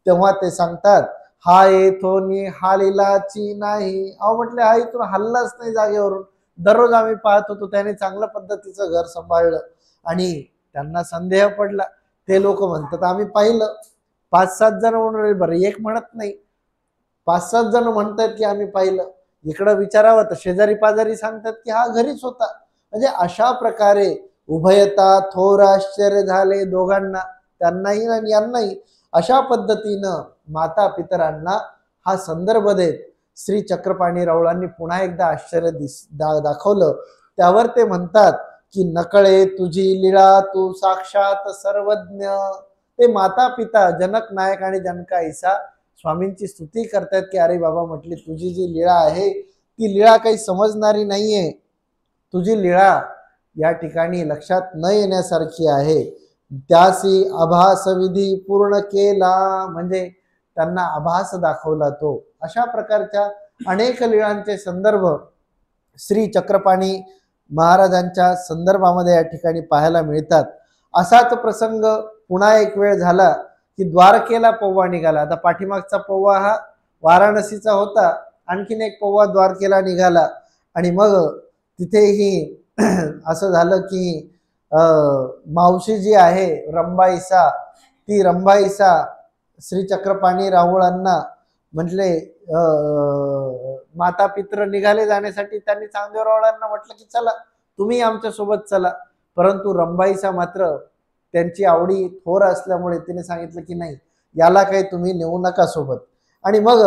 तेव्हा ते सांगतात हा येथोनी हालिलाची नाही. अहो म्हटले हा इथून हल्लाच नाही जागेवरून, दररोज आम्ही पाहत होतो, त्याने चांगल्या पद्धतीचं घर सांभाळलं. आणि त्यांना संदेह पडला. ते लोक म्हणतात आम्ही पाहिलं. 5-7 जण म्हणून बरं एक म्हणत नाही, 5-7 जण म्हणतात की आम्ही पाहिलं. इकडं विचारावं तर शेजारी पाजारी सांगतात की हा घरीच होता. म्हणजे अशा प्रकारे उभयता थोर आश्चर्य झाले दोघांना, त्यांनाही आणि यांनाही. अशा पद्धतीनं माता पितरांना हा संदर्भ देत श्री चक्रपाणी राऊळांनी पुन्हा एकदा आश्चर्य दाखवलं. त्यावर ते म्हणतात की नकळे तुझी लीळा तू साक्षात सर्वज्ञ. ते माता पिता जनक नायक आणि जनकाईसा स्वामींची स्तुती करतात की अरे बाबा म्हटली तुझी जी लीळा आहे ती लीळा काही समजणारी नाहीये, तुझी लीळा या ठिकाणी लक्षात न येण्यासारखी आहे. त्यासी आभास विधी पूर्ण केला. म्हणजे त्यांना आभास दाखवला तो. अशा प्रकारच्या अनेक लीळांचे संदर्भ श्री चक्रपाणी महाराजांच्या संदर्भामध्ये या ठिकाणी पाहायला मिळतात. असाच प्रसंग पुन्हा एक वेळ झाला की द्वारकेला पौवा निघाला. आता पाठीमागचा पौवा हा वाराणसीचा होता, आणखीन एक पौवा द्वारकेला निघाला. आणि मग तिथेही असं झालं की मावशी जी आहे रंभाईसा, ती रंभाईसा श्री चक्रपाणी राऊळांना म्हटले माता पित्र निघाले जाण्यासाठी. त्यांनी चांगदेव राऊळांना म्हटलं की चला तुम्ही आमच्या सोबत चला. परंतु रंभाईसा मात्र त्यांची आवडी थोर असल्यामुळे तिने सांगितलं की नाही याला काही तुम्ही नेऊ नका सोबत. आणि मग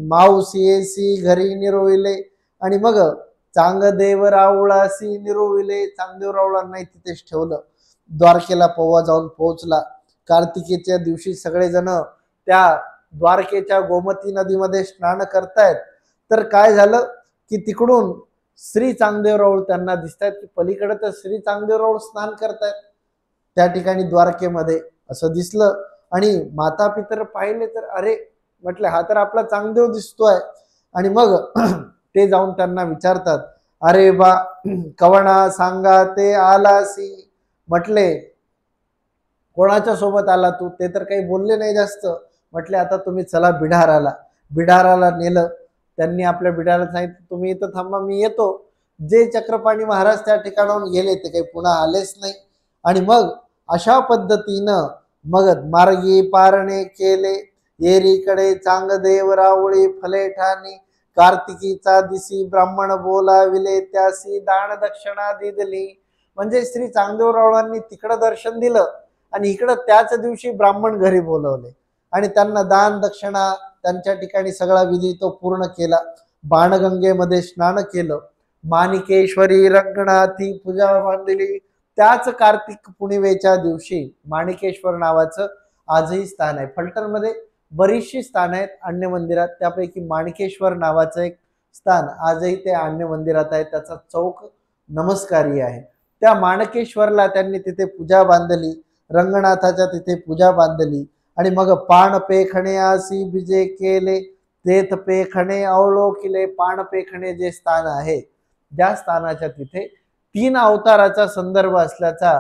मावशी घरी निरोविले आणि मग चांगदेव राऊळासी निरोविले. चांगदेव राऊळांना तिथेच ठेवलं. द्वारकेला पौवा जाऊन पोहोचला. कार्तिकेच्या दिवशी सगळेजण त्या द्वारकेच्या गोमती नदीमध्ये स्नान करतायत. तर काय झालं की तिकडून श्री चांगदेव राऊळ त्यांना दिसतायत की पलीकडे तर श्री चांगदेव राऊळ स्नान करतायत त्या ठिकाणी द्वारकेमध्ये असं दिसलं. आणि माता पितर पाहिले तर अरे म्हटले हा तर आपला चांगदेव दिसतोय. आणि मग ते जाऊन त्यांना विचारतात अरे बा कवणा सांगा ते आलासी. म्हटले कोणाच्या सोबत आला तू, ते तर काही बोलले नाही जास्त. म्हटले आता तुम्ही चला बिढाराला. बिढाराला नेलं त्यांनी. आपल्या बिढाराला सांगितलं तुम्ही इथं थांबा मी येतो. जे चक्रपाणी महाराज त्या ठिकाणाहून गेले ते काही पुन्हा आलेच नाही. आणि मग अशा पद्धतीनं मग मार्गी पारणे केले, येरीकडे चांगदेव रावळी फले ठाणी, कार्तिकीचा दिसी ब्राह्मण बोलाविले, त्यासी दान दक्षिणा दिली. म्हणजे श्री चांगदेवरावांनी तिकडं दर्शन दिलं आणि इकडं त्याच दिवशी ब्राह्मण घरी बोलवले आणि त्यांना दान दक्षिणा त्यांच्या ठिकाणी सगळा विधी तो पूर्ण केला. बाणगंगेमध्ये स्नान केलं, माणिकेश्वरी रंगनाथी पूजा बांधली. त्याच कार्तिक पुणिमेच्या दिवशी माणिकेश्वर नावाचं आजही स्थान आहे. फलटणमध्ये बरीचशी स्थान आहेत अन्य मंदिरात, त्यापैकी माणिकेश्वर नावाचं एक स्थान आजही ते अन्य मंदिरात आहे. त्याचा चौक नमस्कारी आहे. त्या माणकेश्वरला त्यांनी तिथे पूजा बांधली, रंगनाथाच्या तिथे पूजा बांधली आणि मग पाण पेखणे आसी बिजे केले, तेथ पेखणे अवलोकिले. पाण पेखणे जे स्थान आहे, त्या स्थानाच्या तिथे 3 अवताराचा संदर्भ असल्याचा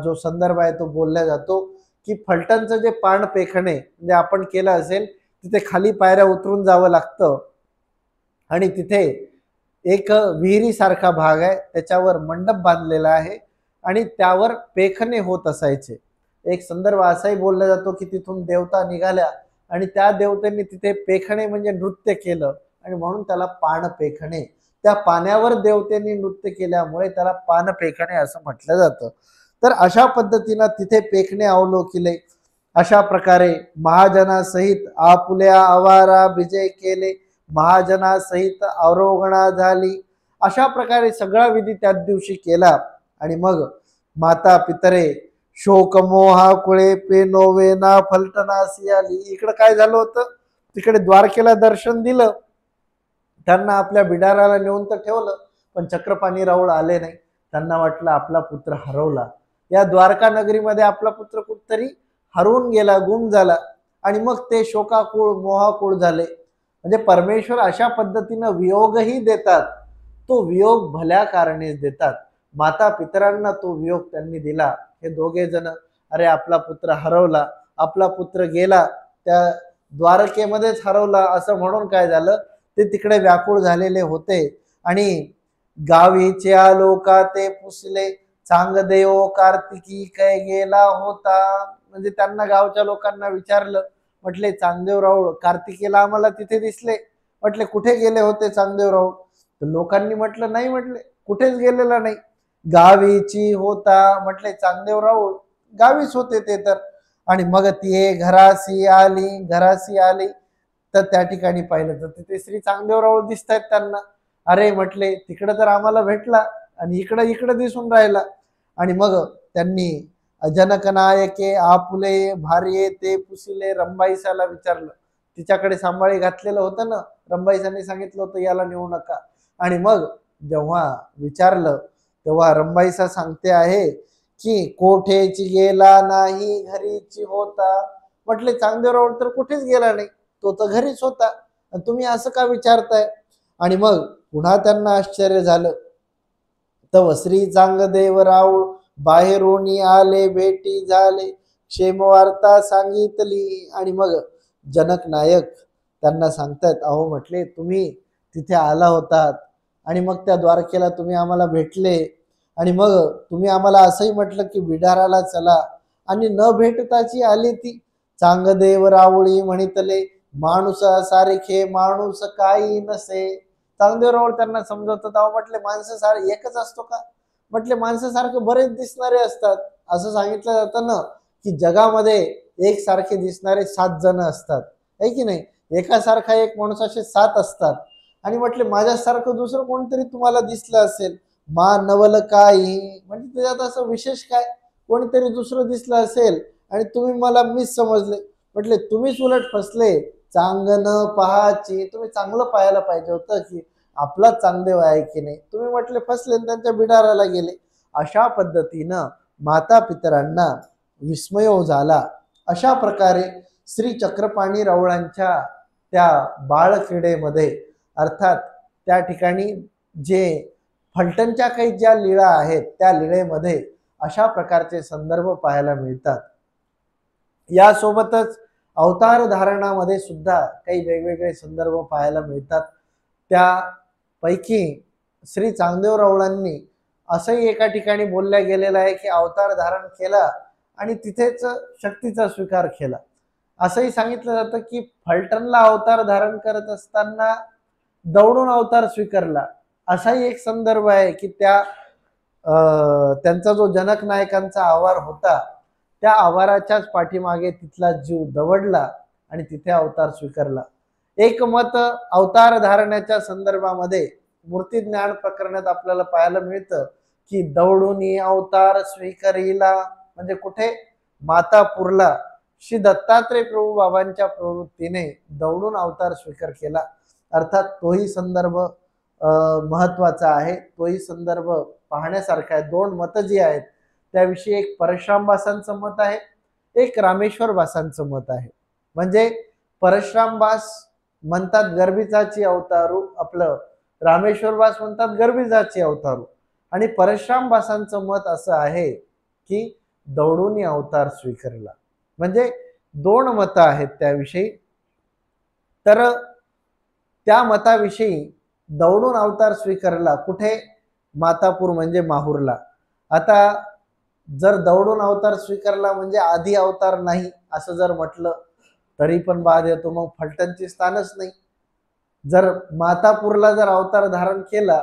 जो संदर्भ आहे तो बोलला जातो की फलटणचं जे पाण पेखणे म्हणजे आपण केलं असेल तिथे खाली पायऱ्या उतरून जावं लागतं आणि तिथे एक विहिरीसारखा भाग आहे, त्याच्यावर मंडप बांधलेला आहे आणि त्यावर पेखणे होत असायचे. एक संदर्भ असाही बोलला जातो की तिथून देवता निघाल्या आणि त्या देवतेने तिथे पेखणे म्हणजे नृत्य केलं आणि म्हणून त्याला पाण पेखणे. त्या पाण्यावर देवतेने नृत्य केल्यामुळे त्याला पान पेखणे असं म्हटलं जातं. तर अशा पद्धतीनं तिथे पेखणे अवलोकिले. अशा प्रकारे महाजनासहित आपुल्या आवारा विजय केले, महाजनासहित अवरोगणा झाली. अशा प्रकारे सगळा विधी त्याच दिवशी केला आणि मग माता पितरे शोक मोहा कुळे पेनोवेना फलटणासी आली. इकडं काय झालं होतं, तिकडे द्वारकेला दर्शन दिलं, त्यांना आपल्या बिडाराला नेऊन तर ठेवलं, पण चक्रपाणी राऊळ आले नाही. त्यांना वाटलं आपला पुत्र हरवला, या द्वारका नगरीमध्ये आपला पुत्र कुठतरी हरवून गेला, गुम झाला आणि मग ते शोकाकुळ मोहाकुळ झाले. म्हणजे परमेश्वर अशा पद्धतीनं वियोगही देतात, तो वियोग भल्या कारणेच देतात. माता पितरांना तो वियोग त्यांनी दिला. हे दोघे जण अरे आपला पुत्र हरवला, आपला पुत्र गेला, त्या द्वारकेमध्येच हरवला असं म्हणून काय झालं, ते तिकडे व्याकुळ झालेले होते आणि गावीचे आलोका ते पुसले, चांगदेव कार्तिकी काय गेला होता. म्हणजे त्यांना गावच्या लोकांना विचारलं, म्हटले चांगदेवराव कार्तिकेला आम्हाला तिथे दिसले, म्हटले कुठे गेले होते चांगदेवराव. तर लोकांनी म्हटलं नाही, म्हटले कुठेच गेलेला नाही, गावीची होता. म्हटले चांगदेवराव गावीच होते ते तर. आणि मग ती घरासी आली, घरासी आली तर त्या ठिकाणी पाहिलं तर तिथे श्री चांगदेवराव दिसत आहेत त्यांना. अरे म्हटले तिकडं तर आम्हाला भेटला आणि इकडं इकडं दिसून राहिला. आणि मग त्यांनी जनकनायके आपुले भार्ये ते पुसिले. रंबाईसाला विचारलं, तिच्याकडे सांभाळी घातलेलं होतं ना, रंबाईसाने सांगितलं होतं याला नेऊ नका. आणि मग जेव्हा विचारलं तेव्हा रंबाईसा सांगते आहे की कोठेची गेला नाही घरीची होता. म्हटले चांगदेवराव तर कुठेच गेला नाही, तो तर घरीच होता, तुम्ही असं का विचारताय. आणि मग पुन्हा त्यांना आश्चर्य झालं. तव श्री चांगदेव राऊळ बाहेरून आले, भेटी झाले, क्षेमवार्ता सांगितली. आणि मग जनक नायक त्यांना सांगतात, अहो म्हटले तुम्ही तिथे आला होतात आणि मग त्या द्वारकेला तुम्ही आम्हाला भेटले आणि मग तुम्ही आम्हाला असंही म्हटलं की बिडाराला चला आणि न भेटताची आली ती. चांगदेव रावळी म्हणितले, माणूस सारखे माणूस काही नसे. चांगदेवराव त्यांना समजवतात, अहो म्हटले माणसं सारे एकच असतो का, म्हटले माणसासारखं बरेच दिसणारे असतात. असं सांगितलं जातं ना की जगामध्ये एक सारखे दिसणारे 7 जण असतात, है की नाही, एकासारखा एक माणूस असे 7 असतात. आणि म्हटले माझ्यासारखं दुसरं कोणतरी तुम्हाला दिसलं असेल, मा नवल काही, म्हणजे त्याच्यात असं विशेष काय, कोणीतरी दुसरं दिसलं असेल आणि तुम्ही मला मीच समजले. म्हटले तुम्हीच उलट फसले, चांगलं पहाची, तुम्ही चांगलं पाहायला पाहिजे होतं की आपला चांगदेव आहे की नाही, तुम्ही म्हटले फसले त्यांच्या बिडाराला गेले. अशा पद्धतीनं माता पितरांना विस्मय झाला. अशा प्रकारे श्री चक्रपाणी राऊळांच्या त्या बाळक्रीडेमध्ये अर्थात त्या ठिकाणी जे फलटणच्या काही ज्या लीळा आहेत त्या लीळेमध्ये अशा प्रकारचे संदर्भ पाहायला मिळतात. यासोबतच अवतार धारणामध्ये सुद्धा काही वेगवेगळे संदर्भ पाहायला मिळतात. त्यापैकी श्री चांगदेव राऊळांनी असंही एका ठिकाणी बोलल्या गेलेलं आहे की अवतार धारण केला आणि तिथेच शक्तीचा स्वीकार केला. असंही सांगितलं जातं की फलटणला अवतार धारण करत असताना दौडून अवतार स्वीकारला. असाही एक संदर्भ आहे की त्यांचा जो जनक नायकांचा आवार होता त्या आवाराच्याच पाठीमागे तिथला जीव दवडला आणि तिथे अवतार स्वीकारला. एक मत अवतार धारण्याच्या संदर्भामध्ये मूर्ती ज्ञान प्रकरणात आपल्याला पाहायला मिळतं की दौडून अवतार स्वीकारिला, म्हणजे कुठे? मातापूरला श्री दत्तात्रय प्रभू बाबांच्या प्रवृत्तीने दौडून अवतार स्वीकार केला. अर्थात तोही संदर्भ महत्वाचा आहे, तोही संदर्भ पाहण्यासारखा आहे. दोन मतं जी आहेत त्याविषयी एक परशुराम बासांचं मत आहे, एक रामेश्वर बासांचं मत आहे. म्हणजे परशुराम बास म्हणतात गर्भिचाची अवतारू, आपलं रामेश्वर बास म्हणतात गर्भिचाची अवतारू, आणि परशुराम बासांचं मत असं आहे की दौडून अवतार स्वीकारला. म्हणजे दोन मतं आहेत त्याविषयी. तर त्या मताविषयी दौडून अवतार स्वीकारला कुठे? मातापूर म्हणजे माहूरला. आता जर दौडून अवतार स्वीकारला म्हणजे आधी अवतार नाही असं जर म्हटलं तरी पण बाद येतो, मग फलटणची स्थानच नाही. जर मातापूरला जर अवतार धारण केला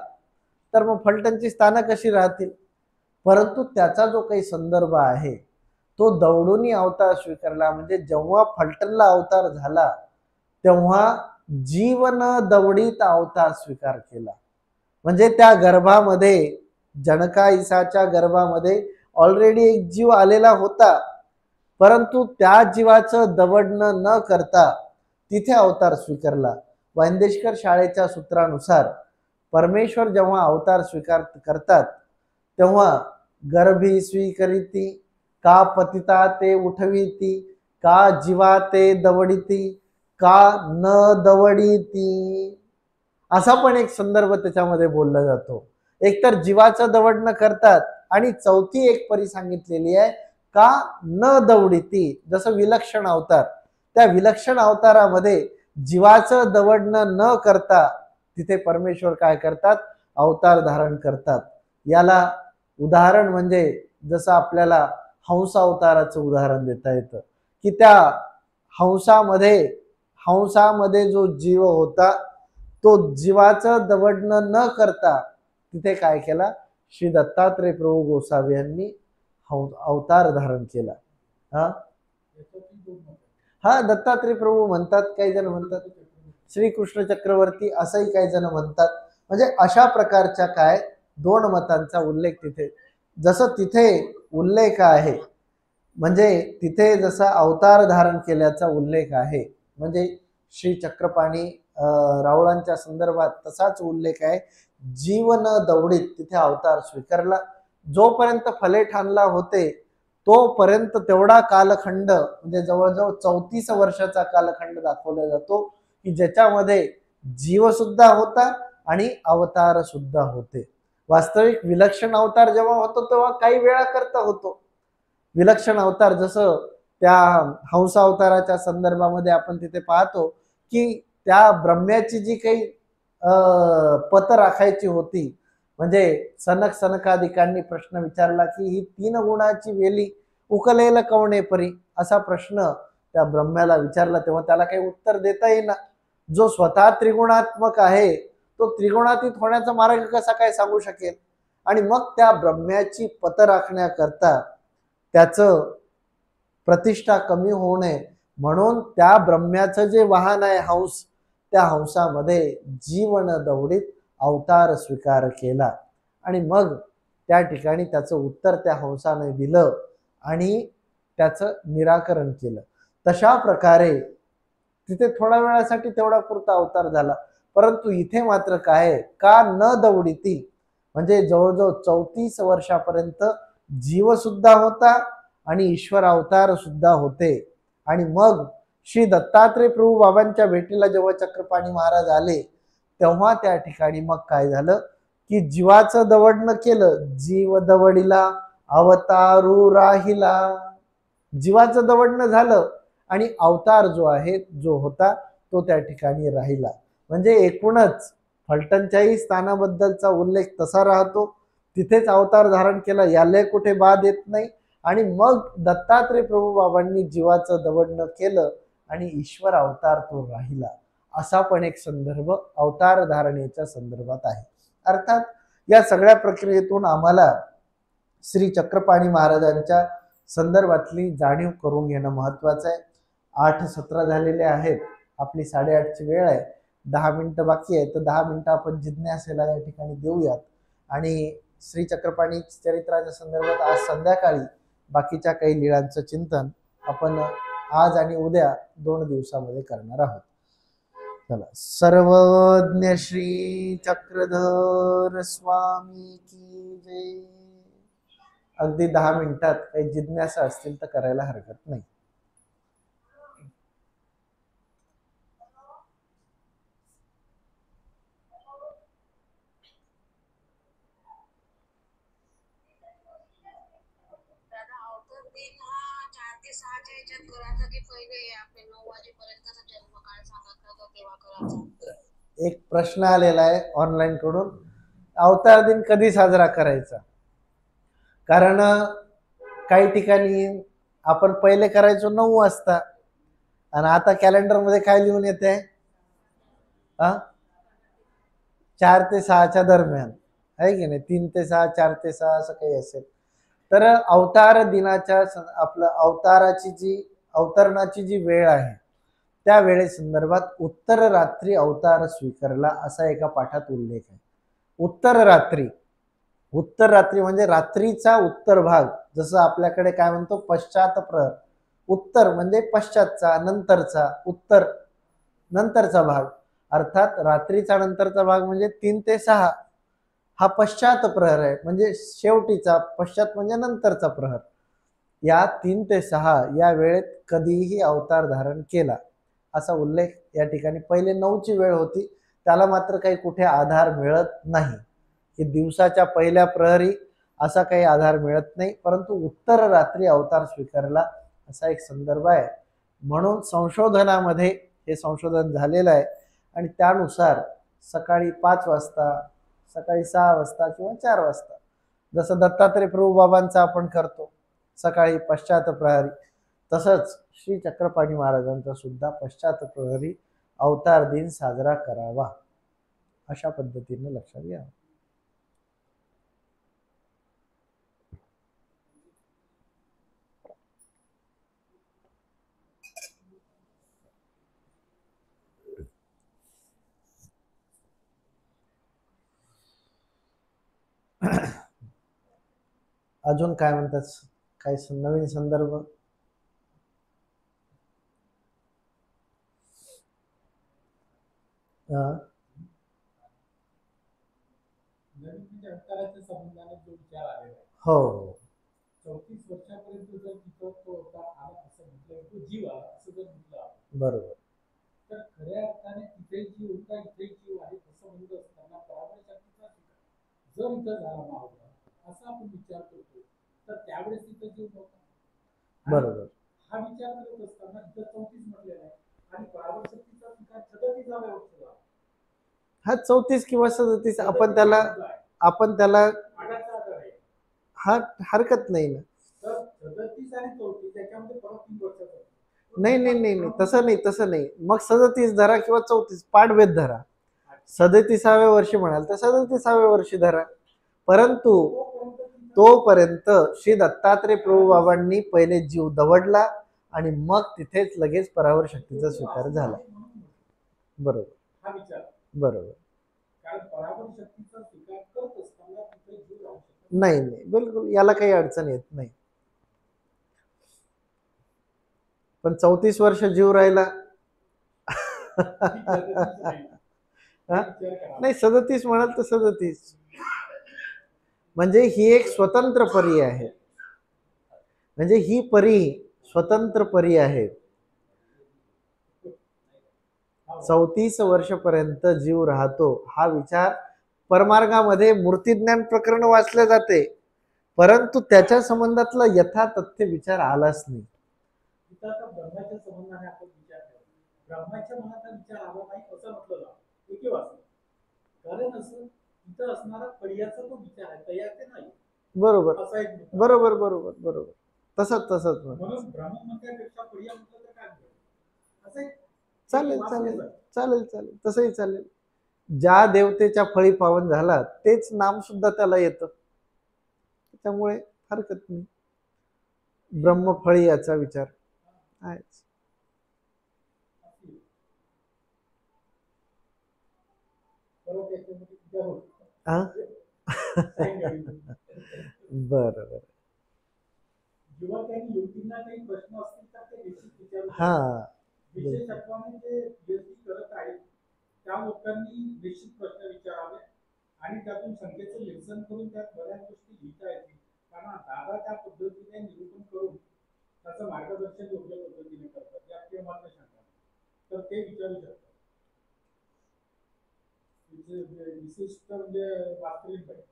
तर मग फलटणची स्थानं कशी राहतील? परंतु त्याचा जो काही संदर्भ आहे तो दौडून अवतार स्वीकारला म्हणजे जेव्हा फलटणला अवतार झाला तेव्हा जीवन दवडीत अवतार स्वीकार केला. म्हणजे त्या गर्भामध्ये, जनका ईसाच्या गर्भामध्ये ऑलरेडी एक जीव आलेला होता, परंतु त्या जीवाचं दवडणं न करता तिथे अवतार स्वीकारला. वांदेशकर शाळेच्या सूत्रानुसार परमेश्वर जेव्हा अवतार स्वीकार करतात तेव्हा गर्भी स्वीकरिती, का पतिता ते उठविती, का जीवा ते दवडिती, का न दवडिती, असा पण एक संदर्भ त्याच्यामध्ये बोलला जातो. एकतर जीवाचं दवडणं करतात आणि चौथी एक परी सांगितलेली आहे का न दवडिती, जसं विलक्षण अवतार, त्या विलक्षण अवतारामध्ये जीवाचं दवडणं न करता तिथे परमेश्वर काय करतात? अवतार धारण करतात. याला उदाहरण म्हणजे जसं आपल्याला हंस अवताराचं उदाहरण देता येतं की त्या हंसामध्ये जो जीव होता तो जीवाचं दवडणं न करता तिथे काय केला? श्री दत्तात्रय प्रभू गोसावी यांनी अवतार धारण केला. हा दत्तात्रय प्रभू म्हणतात, काही जण म्हणतात श्रीकृष्ण चक्रवर्ती, असंही काही जण म्हणतात. म्हणजे अशा प्रकारच्या काय दोन मतांचा उल्लेख तिथे, जसं तिथे उल्लेख आहे म्हणजे तिथे जसा अवतार धारण केल्याचा उल्लेख आहे म्हणजे श्री चक्रपाणी रावळांच्या संदर्भात तसाच उल्लेख आहे. जीवन दवडीत तिथे अवतार स्वीकारला. जोपर्यंत फलेठाणला होते तोपर्यंत तेवढा कालखंड म्हणजे जवळजवळ 34 वर्षाचा कालखंड दाखवला जातो की ज्याच्यामध्ये जीव सुद्धा होता आणि अवतार सुद्धा होते. वास्तविक विलक्षण अवतार जेव्हा होतो तेव्हा काही वेळा करता होतो. विलक्षण अवतार जसं त्या हंस अवताराच्या संदर्भामध्ये आपण तिथे पाहतो की त्या ब्रह्म्याची जी काही पत राखायची होती, म्हणजे सनकादिकांनी प्रश्न विचारला की ही 3 गुणाची वेली उकलेल कवणे परी, असा प्रश्न त्या ब्रह्म्याला विचारला तेव्हा त्याला काही उत्तर देता येईना. जो स्वतः त्रिगुणात्मक आहे तो त्रिगुणातीत होण्याचा मार्ग कसा काय सांगू शकेल? आणि मग त्या ब्रह्म्याची पत राखण्याकरता त्याचं प्रतिष्ठा कमी होऊ नये म्हणून त्या ब्रह्म्याचं जे वाहन आहे हंस, त्या हंसामध्ये जीवन दवडीत अवतार स्वीकार केला आणि मग त्या ठिकाणी त्याचं उत्तर त्या हंसाने दिलं आणि त्याचं निराकरण केलं. तशा प्रकारे तिथे थोड्या वेळासाठी तेवढा पुरता अवतार झाला. परंतु इथे मात्र काय का न दवडीती म्हणजे जवळजवळ 34 वर्षापर्यंत जीव सुद्धा होता आणि ईश्वर अवतार सुद्धा होते. आणि मग श्री दत्तात्रय प्रभू बाबांच्या भेटीला जेव्हा चक्रपाणी महाराज आले तेव्हा त्या ठिकाणी मग काय झालं की जीवाचं दवडणं केलं. जीव दवडीला अवतारू राहिला, जीवाचं दवडणं झालं आणि अवतार जो आहे जो होता तो त्या ठिकाणी राहिला. म्हणजे एकूणच फलटणच्याही स्थानाबद्दलचा उल्लेख तसा राहतो. तिथेच अवतार धारण केला, याला कुठे बाद येत नाही. आणि मग दत्तात्रय प्रभू बाबांनी जीवाचं दवडणं केलं आणि ईश्वर अवतार तो राहिला. असा पण एक संदर्भ अवतार धारणेच्या संदर्भात आहे. अर्थात या सगळ्या प्रक्रियेतून आम्हाला श्री चक्रपाणी महाराजांच्या संदर्भातली जाणीव करून घेणं महत्वाचं आहे. 8:17 झालेले आहेत. आपली 8:30ची वेळ आहे. 10 मिनिटं बाकी आहे, तर 10 मिनिटं आपण जिज्ञासेला या ठिकाणी देऊयात. आणि श्री चक्रपाणी चरित्राच्या संदर्भात आज संध्याकाळी बाकीच्या काही लीळांचं चिंतन आपण आज आणि उद्या 2 दिवसामध्ये करणार आहोत. चला, सर्वज्ञ श्री चक्रधर स्वामी की जय. अगदी 10 मिनिटात काही जिज्ञासा असतील तर करायला हरकत नाही. एक प्रश्न आलेला आहे ऑनलाईन कडून, अवतार दिन कधी साजरा करायचा? कारण काही ठिकाणी आपण पहिले करायचो 9 वाजता आणि आता कॅलेंडर मध्ये काय लिहून येते 4 ते 6च्या दरम्यान, आहे की नाही? 3 ते 6, 4 ते 6 असं काही असेल. तर अवतार दिनाच्या आपलं अवतरणाची जी वेळ आहे त्या वेळेसंदर्भात उत्तर रात्री अवतार स्वीकारला असा एका पाठात उल्लेख आहे. उत्तर रात्री म्हणजे रात्रीचा उत्तर भाग. जसं आपल्याकडे काय म्हणतो पश्चात प्रहर, उत्तर म्हणजे पश्चातचा, नंतरचा, उत्तर नंतरचा भाग. अर्थात रात्रीचा नंतरचा भाग म्हणजे 3 ते 6 हा पश्चात प्रहर आहे, म्हणजे शेवटीचा. पश्चात म्हणजे नंतरचा प्रहर. या 3 ते 6 या वेळेत कधीही अवतार धारण केला असा उल्लेख या ठिकाणी. पहिले 9ची वेळ होती, त्याला मात्र काही कुठे आधार मिळत नाही की दिवसाच्या पहिल्या प्रहरी असा काही आधार मिळत नाही. परंतु उत्तर रात्री अवतार स्वीकारला असा एक संदर्भ आहे. म्हणून संशोधनामध्ये हे संशोधन झालेलं आहे आणि त्यानुसार सकाळी 5 वाजता, सकाळी 6 वाजता किंवा 4 वाजता, जसं दत्तात्रय प्रभू बाबांचा आपण करतो सकाळी पश्चात प्रहरी, तसंच श्री चक्रपाणी महाराजांचा सुद्धा पश्चात प्रहरी अवतार दिन साजरा करावा अशा पद्धतीने लक्षात घ्या. अजून काय म्हणतात, काही नवीन संदर्भ? हो, 34 वर्षापर्यंत जर तिथं तो होता आला असं म्हटलं तो जीव आला असं जर म्हटलं बरोबर, तर खऱ्या अर्थाने तिथे जीव होता इथे जीव आहे असं म्हणत असताना पराभय शक्तीचा जर इथं झाला ना होता असा आपण विचार करतो तर त्यावेळेस तिथं जीव नव्हता. बरोबर. हा विचार करत असताना इथं 34 म्हटलेला आहे आणि पराभय शक्तीचा विकार 37 वर्ष झाला. हा 34 किंवा 37 आपण त्याला हा हरकत नाही ना. तर 37 आणि 34 त्याच्यामध्ये परत 3 वर्षाचा नाही नाही नाही नाही, तसं नाही. मग 37 धरा किंवा 34 पाठभेद धरा. 37व्या वर्षी म्हणाल तर 37व्या वर्षी धरा. परंतु तोपर्यंत श्री दत्तात्रय प्रभू बाबांनी पहिले जीव दवडला आणि मग तिथेच लगेच परावर शक्तीचा स्वीकार झाला. बरोबर, हा विचार बरोबर. कारण परावर शक्तीचा स्वीकार करत असताना तिथे जीव राहू शकतो नाही नाही, बिलकुल याला काही अडचण येत नाही. पण 34 वर्ष जीव राहिला नाही, 37 म्हणाल तर 37 म्हणजे ही एक स्वतंत्र परी आहे. म्हणजे ही परी स्वतंत्र परी आहे. 34 वर्षपर्यंत जीव राहतो हा विचार परमार्गामध्ये मूर्तिज्ञान प्रकरण वाचले जाते, परंतु त्याच्या संबंधातला यथातथ्य विचार आलाच नाही. ब्रह्माच्या संबंधाने आपण विचार केला, ब्रह्माच्या मनाचा विचार आला नाही असं म्हटलं जातं. कारण असं तिथं असणारा फळीयाचा तो विचार आहे, तयाचे नाही. बरोबर असा एक मुद्दा. बरोबर बरोबर बरोबर तसंच म्हणून ब्रह्ममंत्र्यापेक्षा फळीया म्हटलं तर काय होईल? असं एक चालेल वाचलं जातं. तसंही चालेल. ज्या देवतेच्या फळी पावन झाला तेच नाम सुद्धा त्याला येतं, त्यामुळे हरकत नाही. ब्रह्मफळी याचा विचार आहेच. परत याच्यामध्ये तुझ्या होईल. हा? सायंकाळी. बरं जेव्हा त्यांनी युवतींना काही प्रश्न असतील तर ते निश्चित विचारू शकतात. हा विशेषत्वाने जे PhD करत आहेत त्या लोकांनी निश्चित प्रश्न विचारावे आणि त्यातून संख्येचं निरसन करून त्यात बऱ्याच गोष्टी लिहिता येतील. कारण दादा त्या पद्धतीने निरूपण करून त्याचं मार्गदर्शन योग्य पद्धतीने करतात, यात किंवा मात्र शंका नाही. तर ते विचारू शकतात. विशिष्ट म्हणजे वास्तविक पाहिजे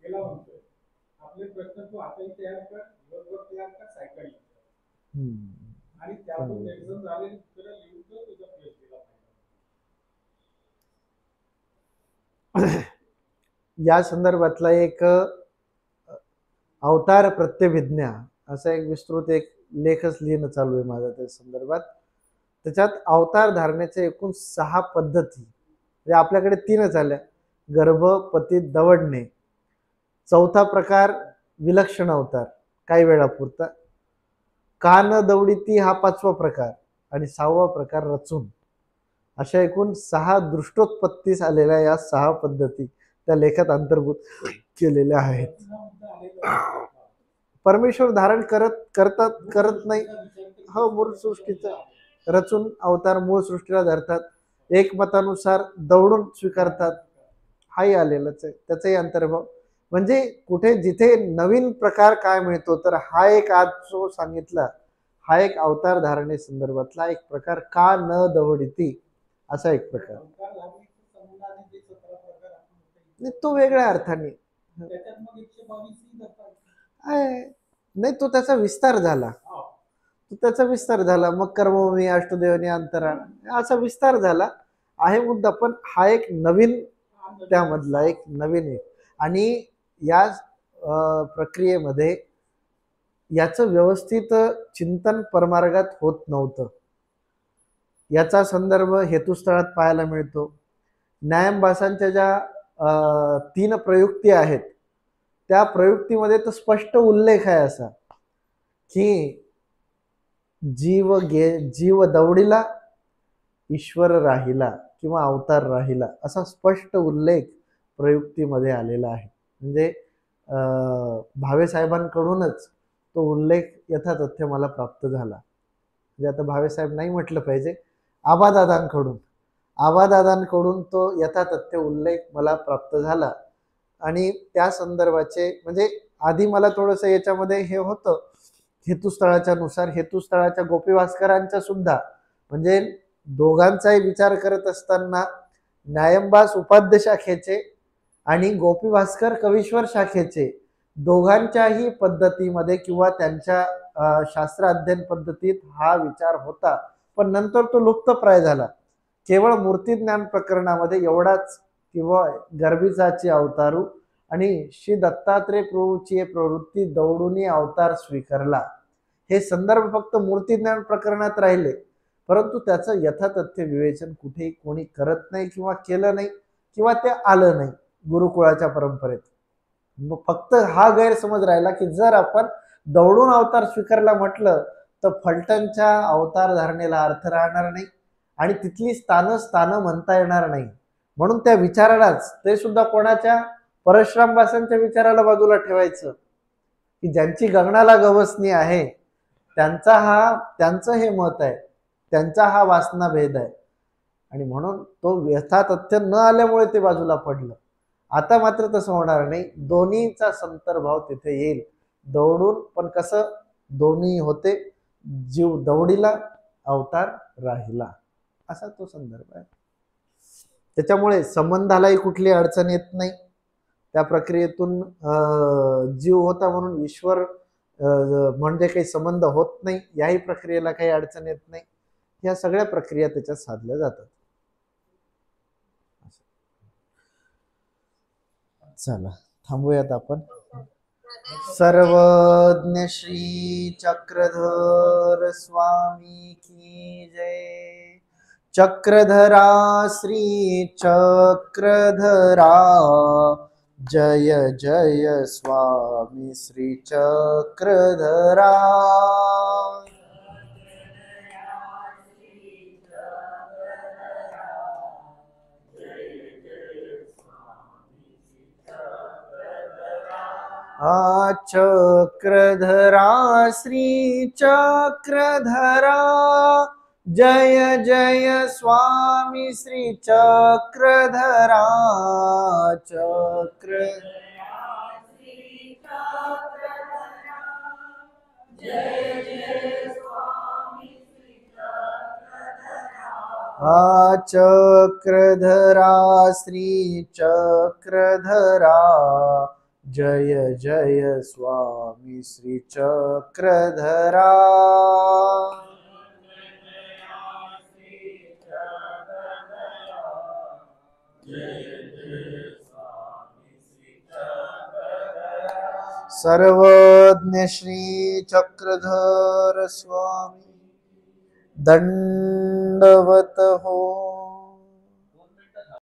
केला म्हणतोय आपले प्रश्न तू आताही तयार कर, दिवसभर तयार कर, सायकल आणि त्यातून निरसन झालेली उत्तरं लिहून तर तुझा PhD ला या संदर्भातला एक अवतार प्रत्यभिज्ञा असा एक विस्तृत एक लेखच लिहिणं चालू आहे माझा त्या संदर्भात. त्याच्यात अवतार धारण्याच्या एकूण 6 पद्धती, म्हणजे आपल्याकडे 3च आल्या: गर्भ, पती, दवडणे. 4था प्रकार विलक्षण अवतार, काही वेळापुरता. का न दवडीती हा 5वा प्रकार आणि 6वा प्रकार रचून. अशा एकूण 6 दृष्टोत्पत्तीस आलेल्या या 6 पद्धती त्या लेखात अंतर्भूत केलेल्या आहेत. परमेश्वर धारण करत नाही. हो, मूळ सृष्टीचं रचून अवतार मूळ सृष्टीला धरतात. एकमतानुसार दौडून स्वीकारतात, हाही आलेलंच आहे, त्याचाही अंतर्भाव. म्हणजे कुठे जिथे नवीन प्रकार काय मिळतो, तर हा एक आज जो सांगितला हा एक अवतार धारणे संदर्भातला एक प्रकार, का न दवडीती असा एक प्रकार. तो वेगळ्या अर्थाने नाही, तो त्याचा विस्तार झाला. मग कर्मभूमी, अष्टदेवनी, अंतराळ असा विस्तार झाला आहे मुद्दा. पण हा एक नवीन, त्यामधला एक नवीन एक. आणि या प्रक्रियेमध्ये याचं व्यवस्थित चिंतन परमार्गात होत नव्हतं. याचा संदर्भ हेतुस्थळात पाहायला मिळतो. न्यायंबासांच्या ज्या 3 प्रयुक्ती आहेत त्या प्रयुक्तीमध्ये तर स्पष्ट उल्लेख आहे असा की जीव दवडीला, ईश्वर राहिला किंवा अवतार राहिला, असा स्पष्ट उल्लेख प्रयुक्तीमध्ये आलेला आहे. म्हणजे भावे साहेबांकडूनच तो उल्लेख यथातथ्य मला प्राप्त झाला. म्हणजे आता भावे साहेब नाही म्हटलं पाहिजे, आबादादांकडून तो यथातथ्य उल्लेख मला प्राप्त झाला. आणि त्या संदर्भाचे म्हणजे आधी मला थोडंसं याच्यामध्ये हे होतं हेतुस्थळाच्या नुसार, हेतुस्थळाच्या गोपी भास्करांच्या सुद्धा, म्हणजे दोघांचाही विचार करत असताना न्यायंबास उपाध्य शाखेचे आणि गोपी भास्कर कवीश्वर शाखेचे दोघांच्याही पद्धतीमध्ये किंवा त्यांच्या शास्त्र अध्ययन पद्धतीत हा विचार होता, पण नंतर तो लुप्तप्राय झाला. केवळ मूर्तिज्ञान प्रकरणामध्ये एवढाच किंवा गर्भीचाची अवतारू आणि श्री दत्तात्रय प्रभूची प्रवृत्ती दौडूनी अवतार स्वीकारला, हे संदर्भ फक्त मूर्तिज्ञान प्रकरणात राहिले. परंतु त्याचं यथातथ्य विवेचन कुठेही कोणी करत नाही किंवा केलं नाही किंवा ते आलं नाही गुरुकुळाच्या परंपरेत. मग फक्त हा गैरसमज राहिला की जर आपण दौडून अवतार स्वीकारला म्हटलं तर फलटणच्या अवतार धारणेला अर्थ राहणार नाही आणि तिथली स्थानं म्हणता येणार नाही. म्हणून त्या विचारालाच, ते सुद्धा कोणाच्या, परशुरामबासांच्या विचाराला बाजूला ठेवायचं की ज्यांची गगनाला गवसणी आहे त्यांचं हे मत आहे, त्यांचा हा वासना भेद आहे. आणि म्हणून तो यथातथ्य न आल्यामुळे ते बाजूला पडलं. आता मात्र तसं होणार नाही, दोन्हीचा संतर्भाव तिथे येईल. दौडून पण कसं दोन्ही होते, जीव दौडीला, अवतार राहिला, असा तो संदर्भ आहे. त्याच्यामुळे संबंधालाही कुठली अडचण येत नाही. त्या प्रक्रियेतून जीव होता म्हणून ईश्वर म्हणजे काही संबंध होत नाही, याही प्रक्रियेला काही अडचण येत नाही. या सगळ्या प्रक्रिया त्याच्यात साधल्या जातात. चला थांबूयात आपण. सर्वज्ञ श्री चक्रधर स्वामी की जय. चक्रधरा श्री चक्रधरा जय जय स्वामी श्री चक्रधरा. चक्रधरा श्री चक्रधरा जय जय स्वामी श्री चक्रधरा. चक्र चक्रधरा श्री चक्रधरा जय जय स्वामी श्री चक्रधरा. सर्वज्ञ श्री चक्रधर स्वामी दंडवत हो.